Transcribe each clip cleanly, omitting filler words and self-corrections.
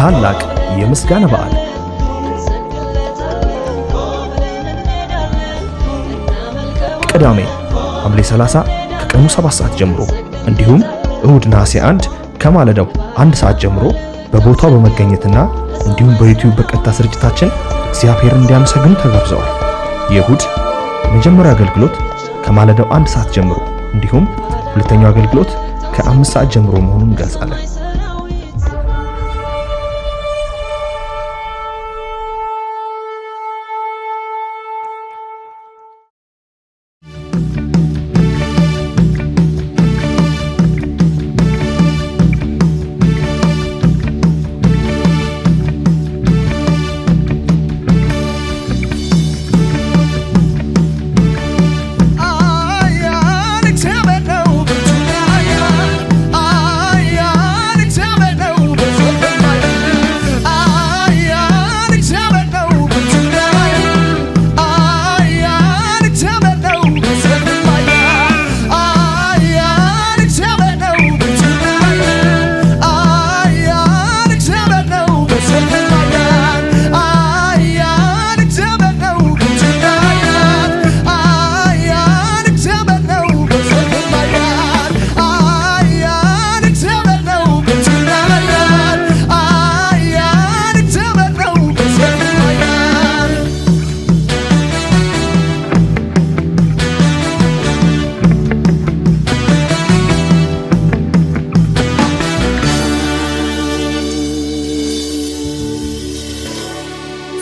ታላቅ የምስጋና በዓል ቅዳሜ ሐምሌ 30 ከቀኑ 7 ሰዓት ጀምሮ እንዲሁም እሁድ ነሐሴ 1 ከማለዳው 1 ሰዓት ጀምሮ በቦታው በመገኘትና እንዲሁም በዩቲዩብ በቀጥታ ስርጭታችን እግዚአብሔርን እንዲያመሰግኑ ተጋብዘዋል። የእሁድ መጀመሪያው አገልግሎት ከማለዳው 1 ሰዓት ጀምሮ እንዲሁም ሁለተኛው አገልግሎት ከ5 ሰዓት ጀምሮ መሆኑን እንገልጻለን።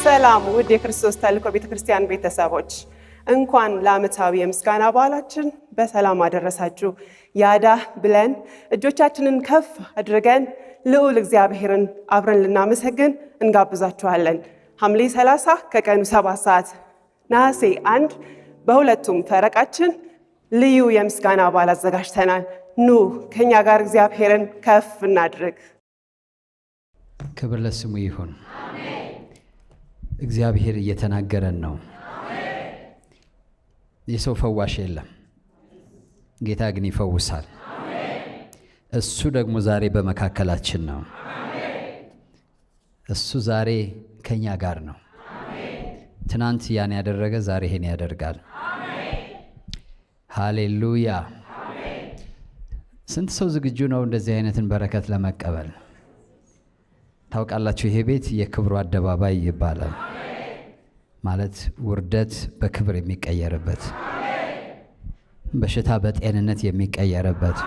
ሰላም ውድ የክርስቶስ ተልእኮ ቤተክርስቲያን ቤተሰቦች እንኳን ለዓመታዊ የምስጋና በዓላችን በሰላም አደረሳችሁ። ያዳህ ብለን እጆቻችንን ከፍ አድርገን ልዑል እግዚአብሔርን አብረን ልናመሰግን እንጋብዛችኋለን። ሐምሌ 30 ከቀኑ 7 ሰዓት፣ ነሐሴ 1 በሁለቱም ፈረቃችን ልዩ የምስጋና በዓል አዘጋጅተናል። ኑ ከኛ ጋር እግዚአብሔርን ከፍ እናድርግ። ክብር ለስሙ ይሁን። እግዚአብሔር እየተናገረን ነው። የሰው ፈዋሽ የለም፣ ጌታ ግን ይፈውሳል። እሱ ደግሞ ዛሬ በመካከላችን ነው። እሱ ዛሬ ከኛ ጋር ነው። ትናንት ያን ያደረገ ዛሬ ይሄን ያደርጋል። ሃሌሉያ። ስንት ሰው ዝግጁ ነው እንደዚህ አይነትን በረከት ለመቀበል? ታውቃላችሁ፣ ይሄ ቤት የክብሩ አደባባይ ይባላል። ማለት ውርደት በክብር የሚቀየርበት፣ በሽታ በጤንነት የሚቀየርበት፣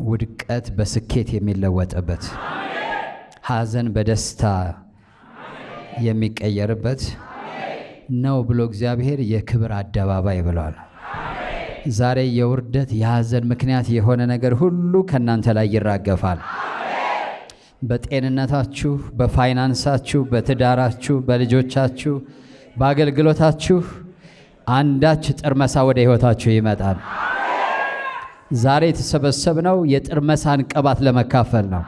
ውድቀት በስኬት የሚለወጥበት፣ ሐዘን በደስታ የሚቀየርበት ነው ብሎ እግዚአብሔር የክብር አደባባይ ብሏል። ዛሬ የውርደት የሐዘን ምክንያት የሆነ ነገር ሁሉ ከናንተ ላይ ይራገፋል። በጤንነታችሁ፣ በፋይናንሳችሁ፣ በትዳራችሁ፣ በልጆቻችሁ፣ በአገልግሎታችሁ አንዳች ጥርመሳ ወደ ሕይወታችሁ ይመጣል። ዛሬ የተሰበሰብነው የጥርመሳን ቅባት ለመካፈል ነው።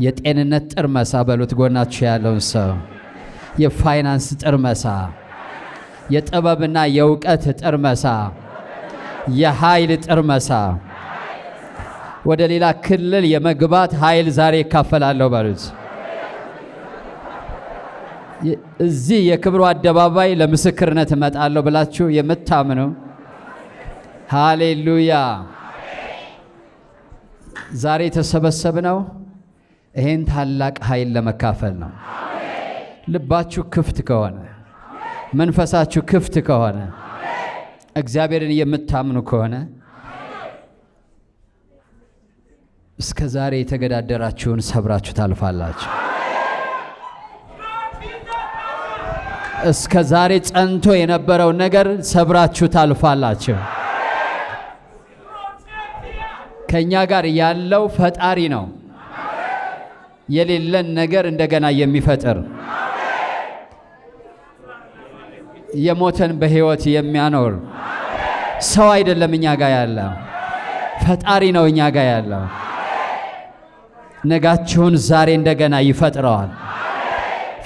የጤንነት ጥርመሳ በሉት ጎናችሁ ያለውን ሰው። የፋይናንስ ጥርመሳ፣ የጥበብና የእውቀት ጥርመሳ፣ የኃይል ጥርመሳ፣ ወደ ሌላ ክልል የመግባት ኃይል ዛሬ ይካፈላለሁ በሉት። እዚህ የክብሩ አደባባይ ለምስክርነት እመጣለሁ ብላችሁ የምታምኑ ሃሌሉያ። ዛሬ የተሰበሰብነው ይሄን ታላቅ ኃይል ለመካፈል ነው። ልባችሁ ክፍት ከሆነ፣ መንፈሳችሁ ክፍት ከሆነ፣ እግዚአብሔርን የምታምኑ ከሆነ እስከ ዛሬ የተገዳደራችሁን ሰብራችሁ ታልፋላችሁ። እስከ ዛሬ ጸንቶ የነበረው ነገር ሰብራችሁ ታልፋላችሁ። ከኛ ጋር ያለው ፈጣሪ ነው። የሌለን ነገር እንደገና የሚፈጥር፣ የሞተን በሕይወት የሚያኖር ሰው አይደለም። እኛ ጋር ያለው ፈጣሪ ነው። እኛ ጋር ያለው ነጋችሁን ዛሬ እንደገና ይፈጥረዋል።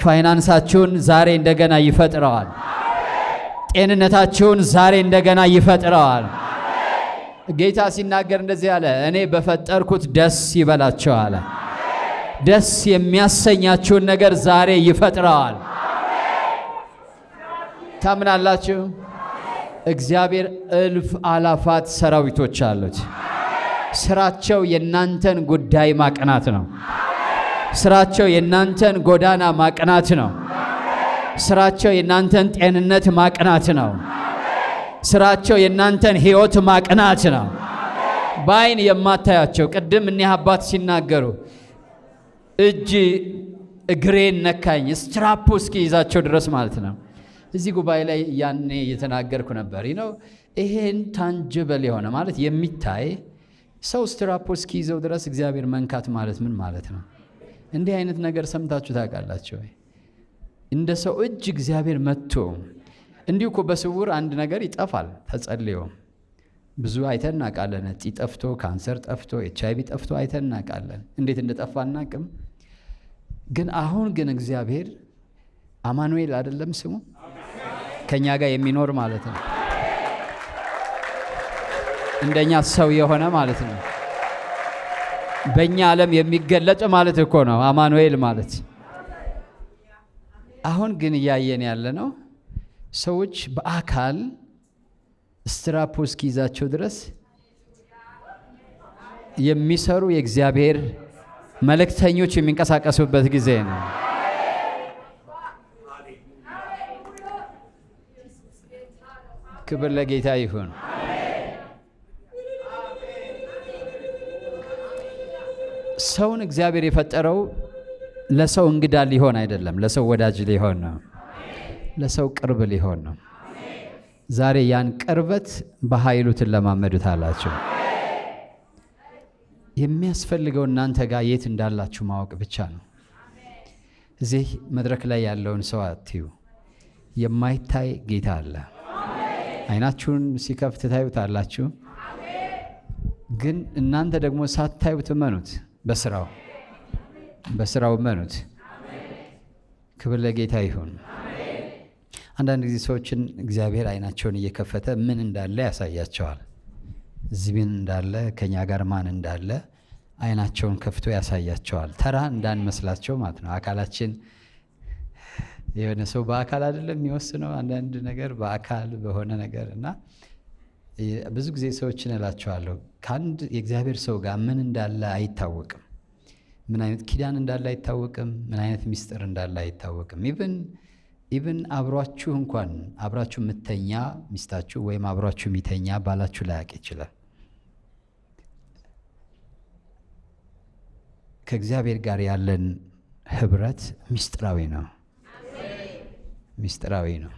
ፋይናንሳችሁን ዛሬ እንደገና ይፈጥረዋል። ጤንነታችሁን ዛሬ እንደገና ይፈጥረዋል። ጌታ ሲናገር እንደዚህ አለ፣ እኔ በፈጠርኩት ደስ ይበላቸው አለ። ደስ የሚያሰኛችሁን ነገር ዛሬ ይፈጥረዋል። ታምናላችሁ? እግዚአብሔር እልፍ አላፋት ሰራዊቶች አሉት። ስራቸው የናንተን ጉዳይ ማቅናት ነው። ስራቸው የናንተን ጎዳና ማቅናት ነው። ስራቸው የናንተን ጤንነት ማቅናት ነው። ስራቸው የናንተን ሕይወት ማቅናት ነው። በአይን የማታያቸው ቅድም እኒህ አባት ሲናገሩ እጅ እግሬን ነካኝ ስትራፖ እስኪይዛቸው ድረስ ማለት ነው። እዚህ ጉባኤ ላይ ያኔ እየተናገርኩ ነበር። ይሄን ታንጅበል የሆነ ማለት የሚታይ ሰው ስትራፖ እስኪይዘው ድረስ እግዚአብሔር መንካት ማለት ምን ማለት ነው? እንዲህ አይነት ነገር ሰምታችሁ ታውቃላችሁ ወይ? እንደ ሰው እጅ እግዚአብሔር መጥቶ እንዲሁ እኮ በስውር አንድ ነገር ይጠፋል ተጸልዮ። ብዙ አይተን እናውቃለን። እጢ ጠፍቶ፣ ካንሰር ጠፍቶ፣ HIV ጠፍቶ አይተን እናውቃለን። እንዴት እንደጠፋ አናውቅም። ግን አሁን ግን እግዚአብሔር አማኑኤል አይደለም ስሙ፣ ከኛ ጋር የሚኖር ማለት ነው። እንደኛ ሰው የሆነ ማለት ነው። በእኛ ዓለም የሚገለጥ ማለት እኮ ነው አማኑኤል ማለት። አሁን ግን እያየን ያለ ነው ሰዎች በአካል ስትራፖ እስኪይዛቸው ድረስ የሚሰሩ የእግዚአብሔር መልእክተኞች የሚንቀሳቀሱበት ጊዜ ነው። ክብር ለጌታ ይሁን። ሰውን እግዚአብሔር የፈጠረው ለሰው እንግዳ ሊሆን አይደለም፣ ለሰው ወዳጅ ሊሆን ነው። ለሰው ቅርብ ሊሆን ነው። ዛሬ ያን ቅርበት በኃይሉ ትለማመዱታላችሁ። የሚያስፈልገው እናንተ ጋር የት እንዳላችሁ ማወቅ ብቻ ነው። እዚህ መድረክ ላይ ያለውን ሰው አትዩ። የማይታይ ጌታ አለ። አይናችሁን ሲከፍት ታዩታላችሁ። ግን እናንተ ደግሞ ሳታዩት እመኑት። በስራው እመኑት። ክብር ለጌታ ይሁን። አንዳንድ ጊዜ ሰዎችን እግዚአብሔር አይናቸውን እየከፈተ ምን እንዳለ ያሳያቸዋል። እዚህ ምን እንዳለ፣ ከኛ ጋር ማን እንዳለ አይናቸውን ከፍቶ ያሳያቸዋል። ተራ እንዳንመስላቸው ማለት ነው። አካላችን የሆነ ሰው በአካል አይደለም የሚወስነው አንዳንድ ነገር በአካል በሆነ ነገር እና ብዙ ጊዜ ሰዎችን እላቸዋለሁ ከአንድ የእግዚአብሔር ሰው ጋር ምን እንዳለ አይታወቅም። ምን አይነት ኪዳን እንዳለ አይታወቅም። ምን አይነት ሚስጥር እንዳለ አይታወቅም። ኢቭን አብሯችሁ እንኳን አብራችሁ የምተኛ ሚስታችሁ ወይም አብሯችሁ የሚተኛ ባላችሁ ላያውቅ ይችላል። ከእግዚአብሔር ጋር ያለን ህብረት ሚስጥራዊ ነው። ሚስጥራዊ ነው።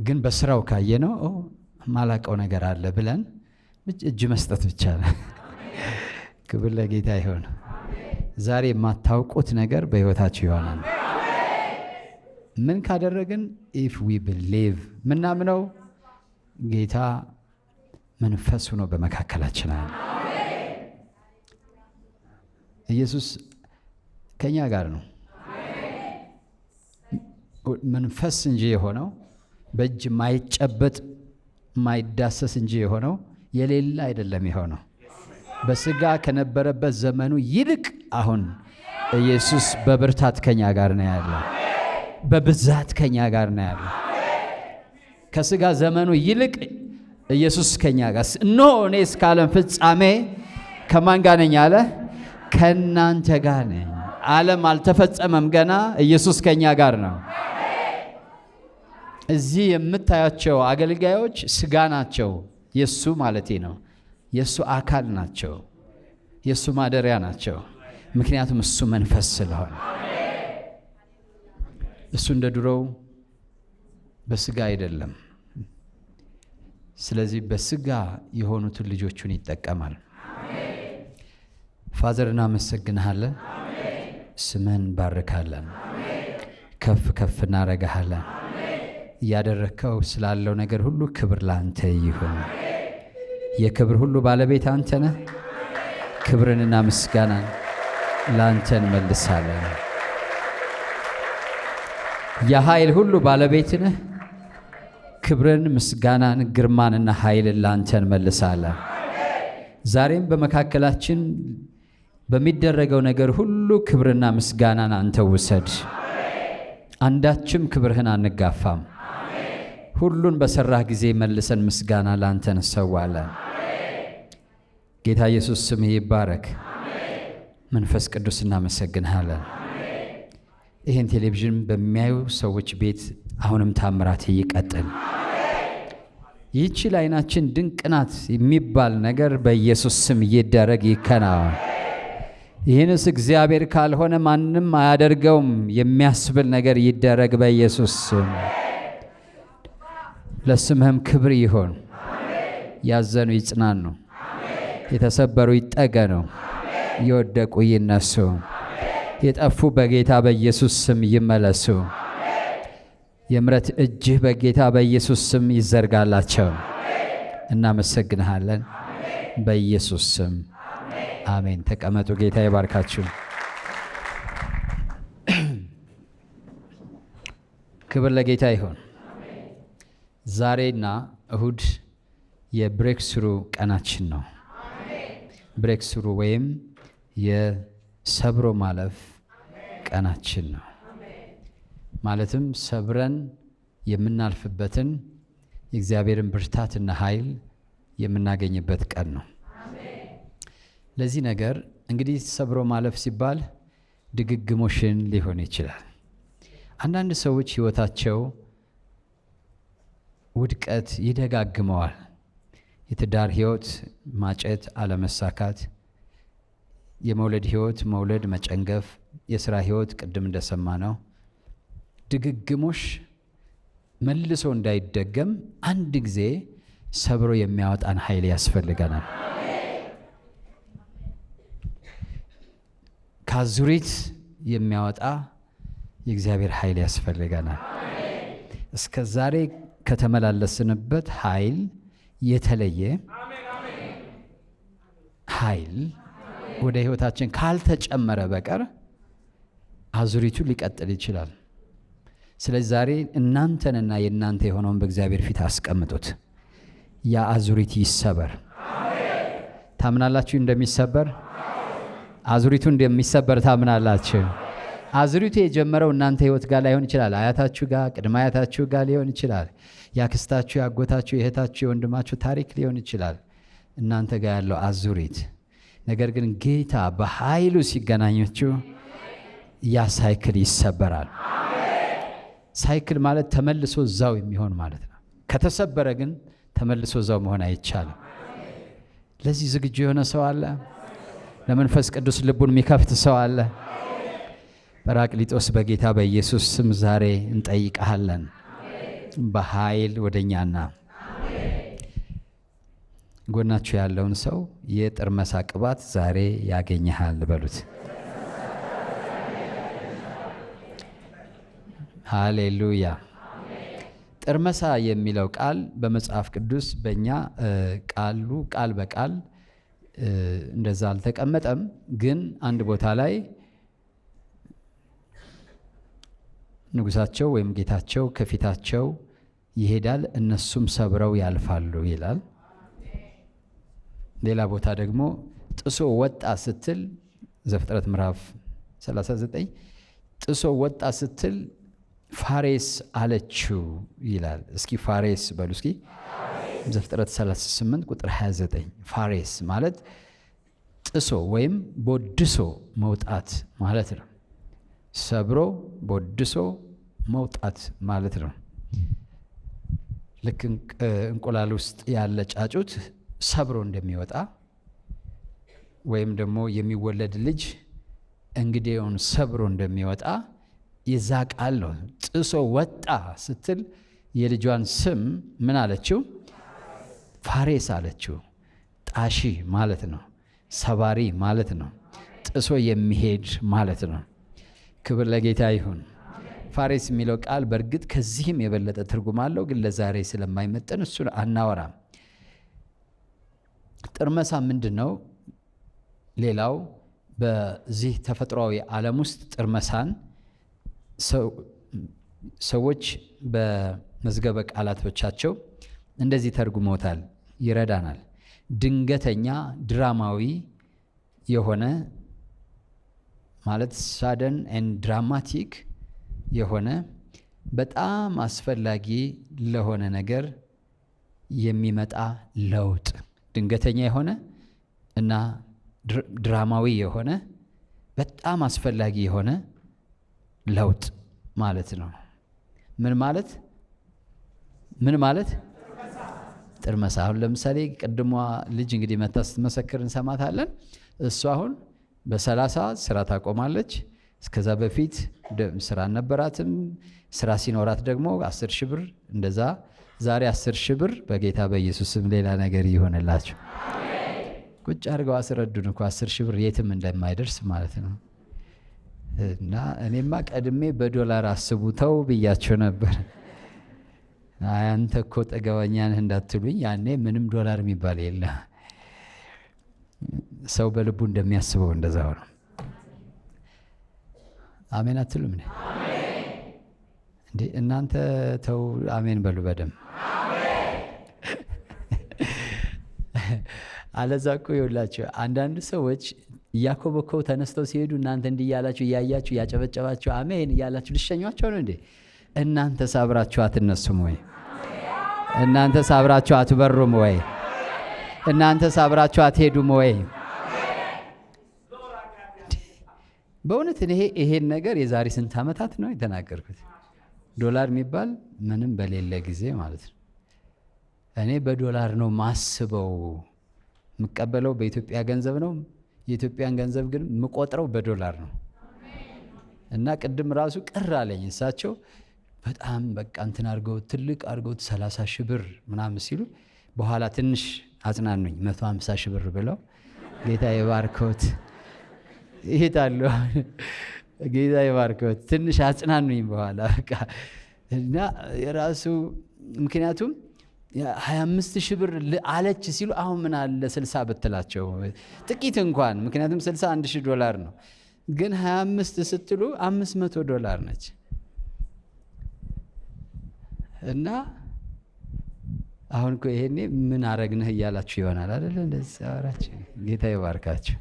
ግን በስራው ካየነው ማላቀው ነገር አለ ብለን እጅ መስጠት ብቻ ነው። ክብር ለጌታ ይሁን። ዛሬ የማታውቁት ነገር በህይወታችሁ ይሆናል። ምን ካደረግን? if we believe ምናምነው ጌታ መንፈስ ሆኖ በመካከላችን አለ። ኢየሱስ ከኛ ጋር ነው። መንፈስ እንጂ የሆነው በእጅ ማይጨበጥ ማይዳሰስ እንጂ የሆነው የሌለ አይደለም። የሆነው በስጋ ከነበረበት ዘመኑ ይልቅ አሁን ኢየሱስ በብርታት ከኛ ጋር ነው ያለው። በብዛት ከኛ ጋር ነው ያለው። ከስጋ ዘመኑ ይልቅ ኢየሱስ ከኛ ጋር እነሆ እኔ እስከ ዓለም ፍጻሜ ከማን ጋር ነኝ አለ? ከእናንተ ጋር ነኝ። ዓለም አልተፈጸመም ገና፣ ኢየሱስ ከኛ ጋር ነው። እዚህ የምታያቸው አገልጋዮች ስጋ ናቸው። የሱ ማለቴ ነው። የሱ አካል ናቸው። የሱ ማደሪያ ናቸው። ምክንያቱም እሱ መንፈስ ስለሆነ እሱ እንደ ድሮው በስጋ አይደለም። ስለዚህ በስጋ የሆኑትን ልጆቹን ይጠቀማል። ፋዘር እናመሰግንሃለን። ስምህን ባርካለን። ከፍ ከፍ እናረጋሃለን። እያደረከው ስላለው ነገር ሁሉ ክብር ላንተ ይሁን። የክብር ሁሉ ባለቤት አንተ ነህ። ክብርንና ምስጋናን ላንተ እንመልሳለን። የኃይል ሁሉ ባለቤት ነህ። ክብርን፣ ምስጋናን፣ ግርማንና ኃይልን ላንተ እንመልሳለን። ዛሬም በመካከላችን በሚደረገው ነገር ሁሉ ክብርና ምስጋናን አንተ ውሰድ። አንዳችም ክብርህን አንጋፋም። ሁሉን በሰራህ ጊዜ መልሰን ምስጋና ለአንተ እንሰዋለን። ጌታ ኢየሱስ ስምህ ይባረክ። መንፈስ ቅዱስ እናመሰግንሃለን። ይህን ቴሌቪዥን በሚያዩ ሰዎች ቤት አሁንም ታምራት ይቀጥል። ይህች ለዓይናችን ድንቅ ናት የሚባል ነገር በኢየሱስ ስም ይደረግ ይከናወን። ይህንስ እግዚአብሔር ካልሆነ ማንም አያደርገውም የሚያስብል ነገር ይደረግ በኢየሱስ ስም። ለስምህም ክብር ይሆን። ያዘኑ ይጽናኑ፣ የተሰበሩ ይጠገኑ፣ የወደቁ ይነሱ፣ የጠፉ በጌታ በኢየሱስ ስም ይመለሱ። የምሕረት እጅህ በጌታ በኢየሱስ ስም ይዘርጋላቸው። እናመሰግንሃለን በኢየሱስ ስም አሜን። ተቀመጡ። ጌታ ይባርካችሁ። ክብር ለጌታ ይሁን። ዛሬና እሁድ የብሬክስሩ ቀናችን ነው። ብሬክስሩ ወይም የሰብሮ ማለፍ ቀናችን ነው። ማለትም ሰብረን የምናልፍበትን የእግዚአብሔርን ብርታትና ኃይል የምናገኝበት ቀን ነው። ለዚህ ነገር እንግዲህ ሰብሮ ማለፍ ሲባል ድግግሞሽን ሊሆን ይችላል። አንዳንድ ሰዎች ሕይወታቸው ውድቀት ይደጋግመዋል። የትዳር ሕይወት ማጨት፣ አለመሳካት፣ የመውለድ ሕይወት መውለድ፣ መጨንገፍ፣ የሥራ ሕይወት ቅድም እንደሰማ ነው። ድግግሞሽ መልሶ እንዳይደገም አንድ ጊዜ ሰብሮ የሚያወጣን ኃይል ያስፈልገናል። ከአዙሪት የሚያወጣ የእግዚአብሔር ኃይል ያስፈልገናል። እስከ ዛሬ ከተመላለስንበት ኃይል የተለየ ኃይል ወደ ሕይወታችን ካልተጨመረ በቀር አዙሪቱ ሊቀጥል ይችላል። ስለዚህ ዛሬ እናንተንና የእናንተ የሆነውን በእግዚአብሔር ፊት አስቀምጡት። ያ አዙሪት ይሰበር። ታምናላችሁ? እንደሚሰበር አዙሪቱ እንደሚሰበር ታምናላችሁ? አዙሪቱ የጀመረው እናንተ ሕይወት ጋር ላይሆን ይችላል። አያታችሁ ጋር፣ ቅድመ አያታችሁ ጋር ሊሆን ይችላል። ያክስታችሁ፣ ያጎታችሁ፣ የእህታችሁ፣ የወንድማችሁ ታሪክ ሊሆን ይችላል እናንተ ጋር ያለው አዙሪት። ነገር ግን ጌታ በኃይሉ ሲገናኛችሁ ያ ሳይክል ይሰበራል። ሳይክል ማለት ተመልሶ እዛው የሚሆን ማለት ነው። ከተሰበረ ግን ተመልሶ እዛው መሆን አይቻልም። ለዚህ ዝግጁ የሆነ ሰው አለ? ለመንፈስ ቅዱስ ልቡን የሚከፍት ሰው አለ? ጰራቅሊጦስ በጌታ በኢየሱስ ስም ዛሬ እንጠይቀሃለን። በኃይል ወደኛና ጎናችሁ ያለውን ሰው የጥርመሳ ቅባት ዛሬ ያገኘሃል በሉት። ሃሌሉያ። ጥርመሳ የሚለው ቃል በመጽሐፍ ቅዱስ በእኛ ቃሉ ቃል በቃል እንደዛ አልተቀመጠም። ግን አንድ ቦታ ላይ ንጉሳቸው ወይም ጌታቸው ከፊታቸው ይሄዳል፣ እነሱም ሰብረው ያልፋሉ ይላል። ሌላ ቦታ ደግሞ ጥሶ ወጣ ስትል ዘፍጥረት ምዕራፍ 39 ጥሶ ወጣ ስትል ፋሬስ አለችው ይላል። እስኪ ፋሬስ በሉ እስኪ። ዘፍጥረት 38 ቁጥር 29 ፋሬስ ማለት ጥሶ ወይም ቦድሶ መውጣት ማለት ነው። ሰብሮ ቦድሶ መውጣት ማለት ነው። ልክ እንቁላል ውስጥ ያለ ጫጩት ሰብሮ እንደሚወጣ ወይም ደግሞ የሚወለድ ልጅ እንግዲያውን ሰብሮ እንደሚወጣ የዛ ቃል ነው። ጥሶ ወጣ ስትል የልጇን ስም ምን አለችው? ፋሬስ አለችው። ጣሺ ማለት ነው። ሰባሪ ማለት ነው። ጥሶ የሚሄድ ማለት ነው። ክብር ለጌታ ይሁን። ፋሬስ የሚለው ቃል በእርግጥ ከዚህም የበለጠ ትርጉም አለው፣ ግን ለዛሬ ስለማይመጠን እሱን አናወራም። ጥርመሳ ምንድን ነው? ሌላው በዚህ ተፈጥሯዊ ዓለም ውስጥ ጥርመሳን ሰዎች በመዝገበ ቃላቶቻቸው እንደዚህ ተርጉመውታል። ይረዳናል። ድንገተኛ ድራማዊ የሆነ ማለት ሳደን ኤንድ ድራማቲክ የሆነ በጣም አስፈላጊ ለሆነ ነገር የሚመጣ ለውጥ፣ ድንገተኛ የሆነ እና ድራማዊ የሆነ በጣም አስፈላጊ የሆነ ለውጥ ማለት ነው። ምን ማለት ጥርመሳ። አሁን ለምሳሌ ቅድሟ ልጅ እንግዲህ መታ ስትመሰክር እንሰማታለን። እሷ አሁን በ30 ስራ ታቆማለች። እስከዛ በፊት ስራ አልነበራትም። ስራ ሲኖራት ደግሞ 10 ሺህ ብር እንደዛ። ዛሬ 10 ሺህ ብር በጌታ በኢየሱስም ሌላ ነገር ይሆንላችሁ። ቁጭ አድርገው አስረዱን እኮ 10 ሺህ ብር የትም እንደማይደርስ ማለት ነው። እና እኔማ ቀድሜ በዶላር አስቡተው ብያቸው ነበር። አንተ እኮ ጠገበኛ ነህ እንዳትሉኝ፣ ያኔ ምንም ዶላር የሚባል የለ። ሰው በልቡ እንደሚያስበው እንደዛው ነው። አሜን አትሉም እንዴ? እናንተ ተው አሜን በሉ በደም። አለዛ እኮ ይኸውላችሁ አንዳንድ ሰዎች እያኮበኮው ተነስተው ሲሄዱ እናንተ እንዲህ እያላችሁ እያያችሁ እያጨበጨባችሁ አሜን እያላችሁ ልሸኟቸው ነው እንዴ? እናንተ ሳብራችሁ አትነሱም ወይ? እናንተ ሳብራችሁ አትበሩም ወይ? እናንተ ሳብራችሁ አትሄዱም ወይ? በእውነት ይሄን ነገር የዛሬ ስንት ዓመታት ነው የተናገርኩት። ዶላር የሚባል ምንም በሌለ ጊዜ ማለት ነው። እኔ በዶላር ነው ማስበው፣ የምቀበለው በኢትዮጵያ ገንዘብ ነው። የኢትዮጵያን ገንዘብ ግን የምቆጥረው በዶላር ነው። እና ቅድም ራሱ ቅር አለኝ። እሳቸው በጣም በቃ እንትን አድርገው ትልቅ አድርገው 30 ሺህ ብር ምናምን ሲሉ በኋላ ትንሽ አጽናኑኝ። 150 ሺህ ብር ብለው ጌታ የባርከውት ይሄዳሉ። ጌታ የባርከውት ትንሽ አጽናኑኝ በኋላ በቃ እና የራሱ ምክንያቱም 25 ሺህ ብር አለች ሲሉ አሁን ምን አለ 60 ብትላቸው ጥቂት እንኳን፣ ምክንያቱም 60 1,000 ዶላር ነው። ግን 25 ስትሉ 500 ዶላር ነች። እና አሁን እኮ ይሄኔ ምን አረግንህ እያላችሁ ይሆናል አይደል? እንደዚህ አወራችሁ። ጌታ ይባርካችሁ።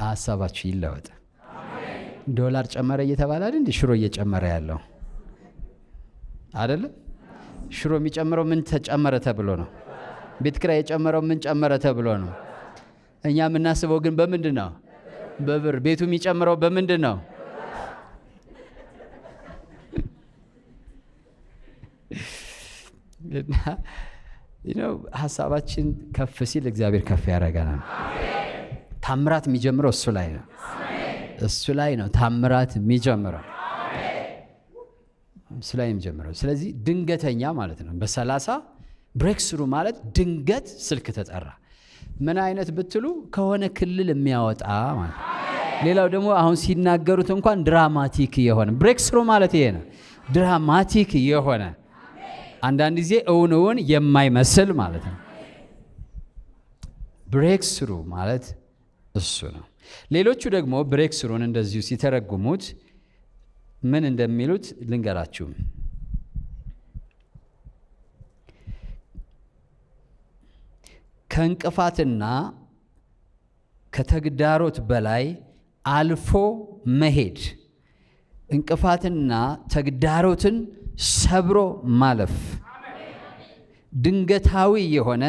ሀሳባችሁ ይለወጥ። ዶላር ጨመረ እየተባለ አይደል እንዴ ሽሮ እየጨመረ ያለው አይደለም? ሽሮ የሚጨምረው ምን ተጨመረ ተብሎ ነው? ቤት ኪራይ የጨመረው ምን ጨመረ ተብሎ ነው? እኛ የምናስበው ግን በምንድን ነው? በብር። ቤቱ የሚጨምረው በምንድን ነው? ሀሳባችን ከፍ ሲል እግዚአብሔር ከፍ ያደርገናል። ታምራት የሚጀምረው እሱ ላይ ነው። እሱ ላይ ነው ታምራት የሚጀምረው፣ እሱ ላይ የሚጀምረው። ስለዚህ ድንገተኛ ማለት ነው። በ30 ብሬክ ስሩ ማለት ድንገት ስልክ ተጠራ። ምን አይነት ብትሉ ከሆነ ክልል የሚያወጣ ማለት። ሌላው ደግሞ አሁን ሲናገሩት እንኳን ድራማቲክ የሆነ ብሬክ ስሩ ማለት ይሄ ነው። ድራማቲክ የሆነ አንዳንድ ጊዜ እውን የማይመስል ማለት ነው። ብሬክ ስሩ ማለት እሱ ነው። ሌሎቹ ደግሞ ብሬክ ስሩን እንደዚሁ ሲተረጉሙት ምን እንደሚሉት ልንገራችሁ። ከእንቅፋትና ከተግዳሮት በላይ አልፎ መሄድ፣ እንቅፋትና ተግዳሮትን ሰብሮ ማለፍ፣ ድንገታዊ የሆነ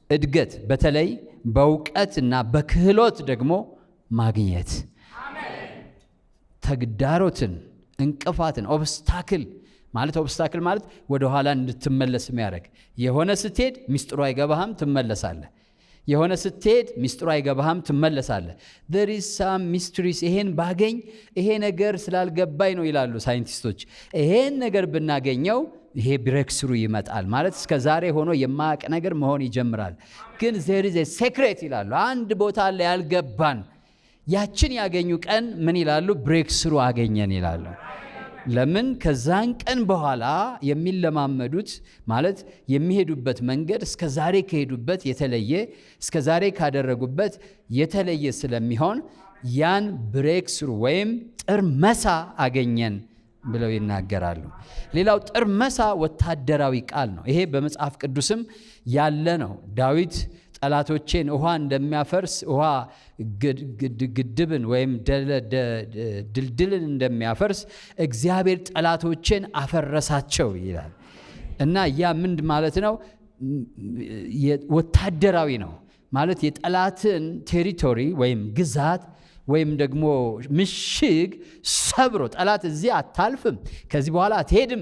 እድገት በተለይ በእውቀትና በክህሎት ደግሞ ማግኘት፣ ተግዳሮትን፣ እንቅፋትን፣ ኦብስታክል ማለት ወደ ኋላ እንድትመለስ የሚያደርግ የሆነ ስትሄድ ሚስጥሩ አይገባህም ትመለሳለህ። የሆነ ስትሄድ ሚስጥሩ አይገባህም ትመለሳለህ። there is some mysteries። ይሄን ባገኝ ይሄ ነገር ስላልገባኝ ነው ይላሉ ሳይንቲስቶች። ይሄን ነገር ብናገኘው ይሄ ብሬክ ስሩ ይመጣል ማለት እስከ ዛሬ ሆኖ የማያውቅ ነገር መሆን ይጀምራል። ግን there is a secret ይላሉ። አንድ ቦታ አለ ያልገባን። ያችን ያገኙ ቀን ምን ይላሉ? ብሬክ ስሩ አገኘን ይላሉ። ለምን? ከዛን ቀን በኋላ የሚለማመዱት ማለት የሚሄዱበት መንገድ እስከ ዛሬ ከሄዱበት የተለየ፣ እስከ ዛሬ ካደረጉበት የተለየ ስለሚሆን ያን ብሬክ ስሩ ወይም ጥርመሳ አገኘን ብለው ይናገራሉ። ሌላው ጥርመሳ ወታደራዊ ቃል ነው። ይሄ በመጽሐፍ ቅዱስም ያለ ነው። ዳዊት ጠላቶቼን ውሃ እንደሚያፈርስ ውሃ ግድብን ወይም ድልድልን እንደሚያፈርስ እግዚአብሔር ጠላቶቼን አፈረሳቸው ይላል። እና ያ ምንድ ማለት ነው? ወታደራዊ ነው ማለት የጠላትን ቴሪቶሪ ወይም ግዛት ወይም ደግሞ ምሽግ ሰብሮ ጠላት እዚህ አታልፍም፣ ከዚህ በኋላ አትሄድም፣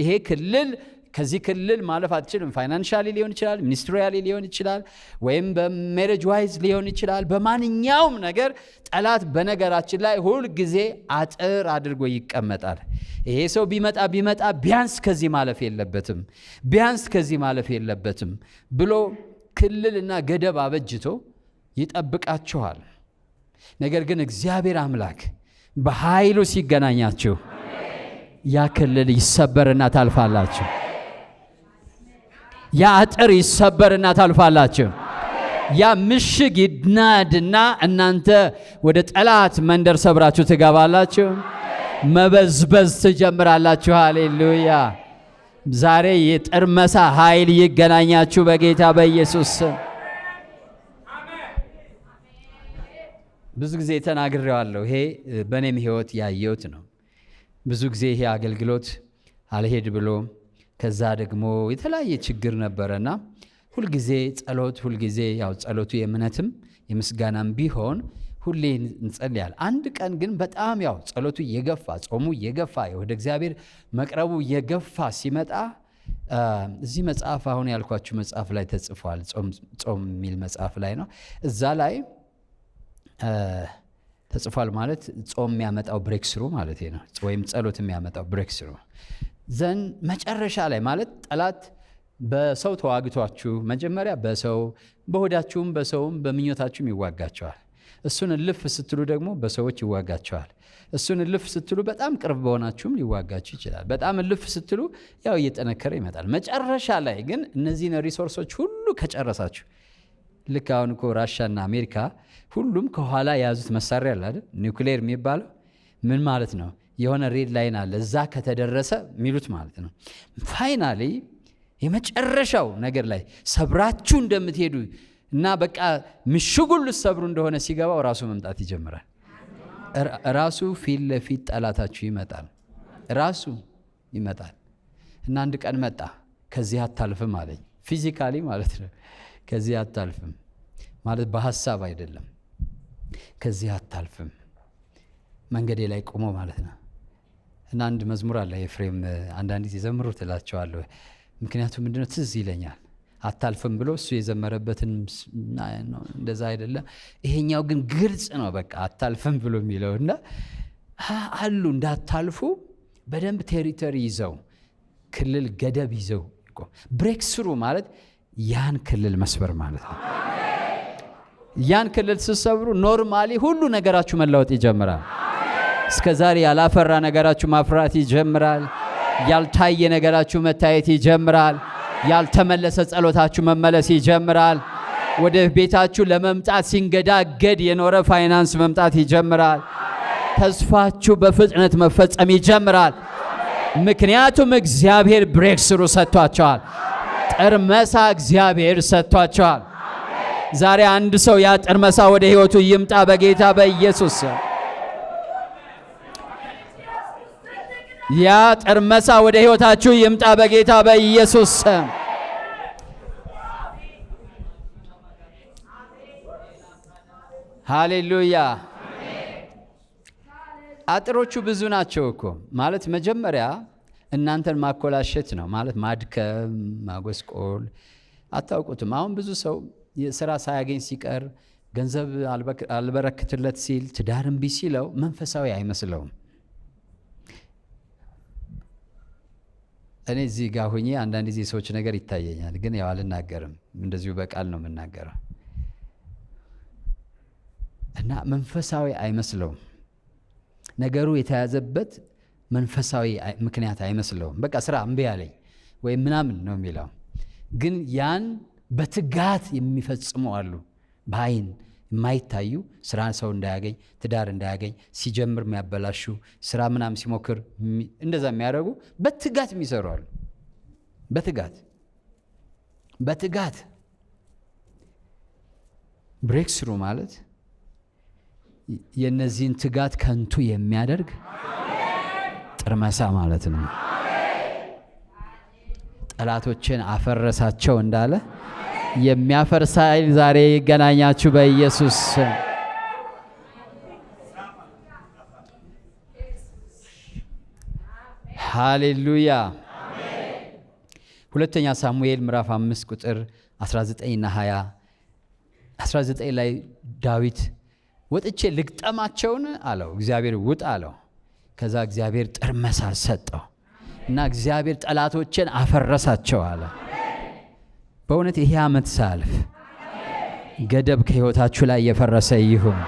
ይሄ ክልል ከዚህ ክልል ማለፍ አትችልም። ፋይናንሻሊ ሊሆን ይችላል፣ ሚኒስትሪያሊ ሊሆን ይችላል፣ ወይም በሜሬጅ ዋይዝ ሊሆን ይችላል። በማንኛውም ነገር ጠላት በነገራችን ላይ ሁል ጊዜ አጥር አድርጎ ይቀመጣል። ይሄ ሰው ቢመጣ ቢያንስ ከዚህ ማለፍ የለበትም ብሎ ክልልና ገደብ አበጅቶ ይጠብቃችኋል። ነገር ግን እግዚአብሔር አምላክ በኃይሉ ሲገናኛችሁ ያ ክልል ይሰበርና ታልፋላችሁ። ያ አጥር ይሰበርና ታልፋላችሁ። ያ ምሽግ ይናድና እናንተ ወደ ጠላት መንደር ሰብራችሁ ትገባላችሁ። መበዝበዝ ትጀምራላችሁ። ሃሌሉያ! ዛሬ የጥርመሳ ኃይል ይገናኛችሁ በጌታ በኢየሱስ። ብዙ ጊዜ ተናግሬዋለሁ። ይሄ በእኔም ሕይወት ያየሁት ነው። ብዙ ጊዜ ይሄ አገልግሎት አልሄድ ብሎ ከዛ ደግሞ የተለያየ ችግር ነበረና ሁልጊዜ ጸሎት፣ ሁልጊዜ ያው ጸሎቱ የእምነትም የምስጋናም ቢሆን ሁሌ እንጸልያል። አንድ ቀን ግን በጣም ያው ጸሎቱ እየገፋ ጾሙ እየገፋ ወደ እግዚአብሔር መቅረቡ እየገፋ ሲመጣ እዚህ መጽሐፍ አሁን ያልኳችሁ መጽሐፍ ላይ ተጽፏል። ጾም የሚል መጽሐፍ ላይ ነው። እዛ ላይ ተጽፏል ማለት ጾም የሚያመጣው ብሬክስሩ ማለት ነው፣ ወይም ጸሎት የሚያመጣው ብሬክስሩ ዘን መጨረሻ ላይ ማለት ጠላት በሰው ተዋግቷችሁ መጀመሪያ በሰው በሆዳችሁም በሰውም በምኞታችሁም ይዋጋቸዋል። እሱን እልፍ ስትሉ ደግሞ በሰዎች ይዋጋቸዋል። እሱን እልፍ ስትሉ በጣም ቅርብ በሆናችሁም ሊዋጋችሁ ይችላል። በጣም እልፍ ስትሉ ያው እየጠነከረ ይመጣል። መጨረሻ ላይ ግን እነዚህን ሪሶርሶች ሁሉ ከጨረሳችሁ ልክ አሁን እኮ ራሻና አሜሪካ ሁሉም ከኋላ የያዙት መሳሪያ አለ አይደል? ኒውክሌር የሚባለው ምን ማለት ነው? የሆነ ሬድ ላይን አለ እዛ ከተደረሰ የሚሉት ማለት ነው። ፋይናሊ የመጨረሻው ነገር ላይ ሰብራችሁ እንደምትሄዱ እና በቃ ምሽጉን ልትሰብሩ እንደሆነ ሲገባው ራሱ መምጣት ይጀምራል። ራሱ ፊት ለፊት ጠላታችሁ ይመጣል። ራሱ ይመጣል እና አንድ ቀን መጣ። ከዚህ አታልፍም አለኝ። ፊዚካሊ ማለት ነው። ከዚህ አታልፍም ማለት በሐሳብ አይደለም። ከዚህ አታልፍም መንገዴ ላይ ቆሞ ማለት ነው። እና አንድ መዝሙር አለ ኤፍሬም አንዳንድ ጊዜ ዘምሩ ትላቸዋለሁ። ምክንያቱም ምንድነው ትዝ ይለኛል። አታልፍም ብሎ እሱ የዘመረበትን እንደዛ አይደለም። ይሄኛው ግን ግልጽ ነው። በቃ አታልፍም ብሎ የሚለው እና አሉ እንዳታልፉ በደንብ ቴሪቶሪ ይዘው ክልል ገደብ ይዘው ብሬክ ስሩ ማለት ያን ክልል መስበር ማለት ነው። ያን ክልል ስትሰብሩ ኖርማሊ ሁሉ ነገራችሁ መለወጥ ይጀምራል። እስከ ዛሬ ያላፈራ ነገራችሁ ማፍራት ይጀምራል። ያልታየ ነገራችሁ መታየት ይጀምራል። ያልተመለሰ ጸሎታችሁ መመለስ ይጀምራል። ወደ ቤታችሁ ለመምጣት ሲንገዳገድ የኖረ ፋይናንስ መምጣት ይጀምራል። ተስፋችሁ በፍጥነት መፈጸም ይጀምራል። ምክንያቱም እግዚአብሔር ብሬክ ስሩ ሰጥቷቸዋል። ጥርመሳ እግዚአብሔር ሰጥቷቸዋል። ዛሬ አንድ ሰው ያ ጥርመሳ ወደ ሕይወቱ ይምጣ በጌታ በኢየሱስ። ያ ጥርመሳ ወደ ሕይወታችሁ ይምጣ በጌታ በኢየሱስ። ሃሌሉያ። አጥሮቹ ብዙ ናቸው እኮ ማለት መጀመሪያ እናንተን ማኮላሸት ነው ማለት ማድከም፣ ማጎስቆል። አታውቁትም። አሁን ብዙ ሰው ስራ ሳያገኝ ሲቀር ገንዘብ አልበረክትለት ሲል ትዳር እምቢ ሲለው መንፈሳዊ አይመስለውም። እኔ እዚህ ጋር ሆኜ አንዳንድ ጊዜ ሰዎች ነገር ይታየኛል፣ ግን ያው አልናገርም። እንደዚሁ በቃል ነው የምናገረው እና መንፈሳዊ አይመስለውም። ነገሩ የተያዘበት መንፈሳዊ ምክንያት አይመስለውም። በቃ ስራ እምቢ አለኝ ወይም ምናምን ነው የሚለው። ግን ያን በትጋት የሚፈጽሙ አሉ። በአይን የማይታዩ ስራ ሰው እንዳያገኝ፣ ትዳር እንዳያገኝ ሲጀምር የሚያበላሹ ስራ ምናምን ሲሞክር እንደዛ የሚያደርጉ በትጋት የሚሰሩ አሉ። በትጋት ብሬክ ስሩ ማለት የነዚህን ትጋት ከንቱ የሚያደርግ ጥርመሳ ማለት ነው። ጠላቶችን አፈረሳቸው እንዳለ የሚያፈርስ ኃይል ዛሬ ይገናኛችሁ በኢየሱስ ስም። ሃሌሉያ። ሁለተኛ ሳሙኤል ምዕራፍ 5 ቁጥር 19 እና 20 19 ላይ ዳዊት ወጥቼ ልግጠማቸውን አለው። እግዚአብሔር ውጥ አለው። ከዛ እግዚአብሔር ጥርመሳ ሰጠው እና እግዚአብሔር ጠላቶችን አፈረሳቸው አለ። በእውነት ይሄ ዓመት ሳልፍ ገደብ ከሕይወታችሁ ላይ የፈረሰ ይሁን።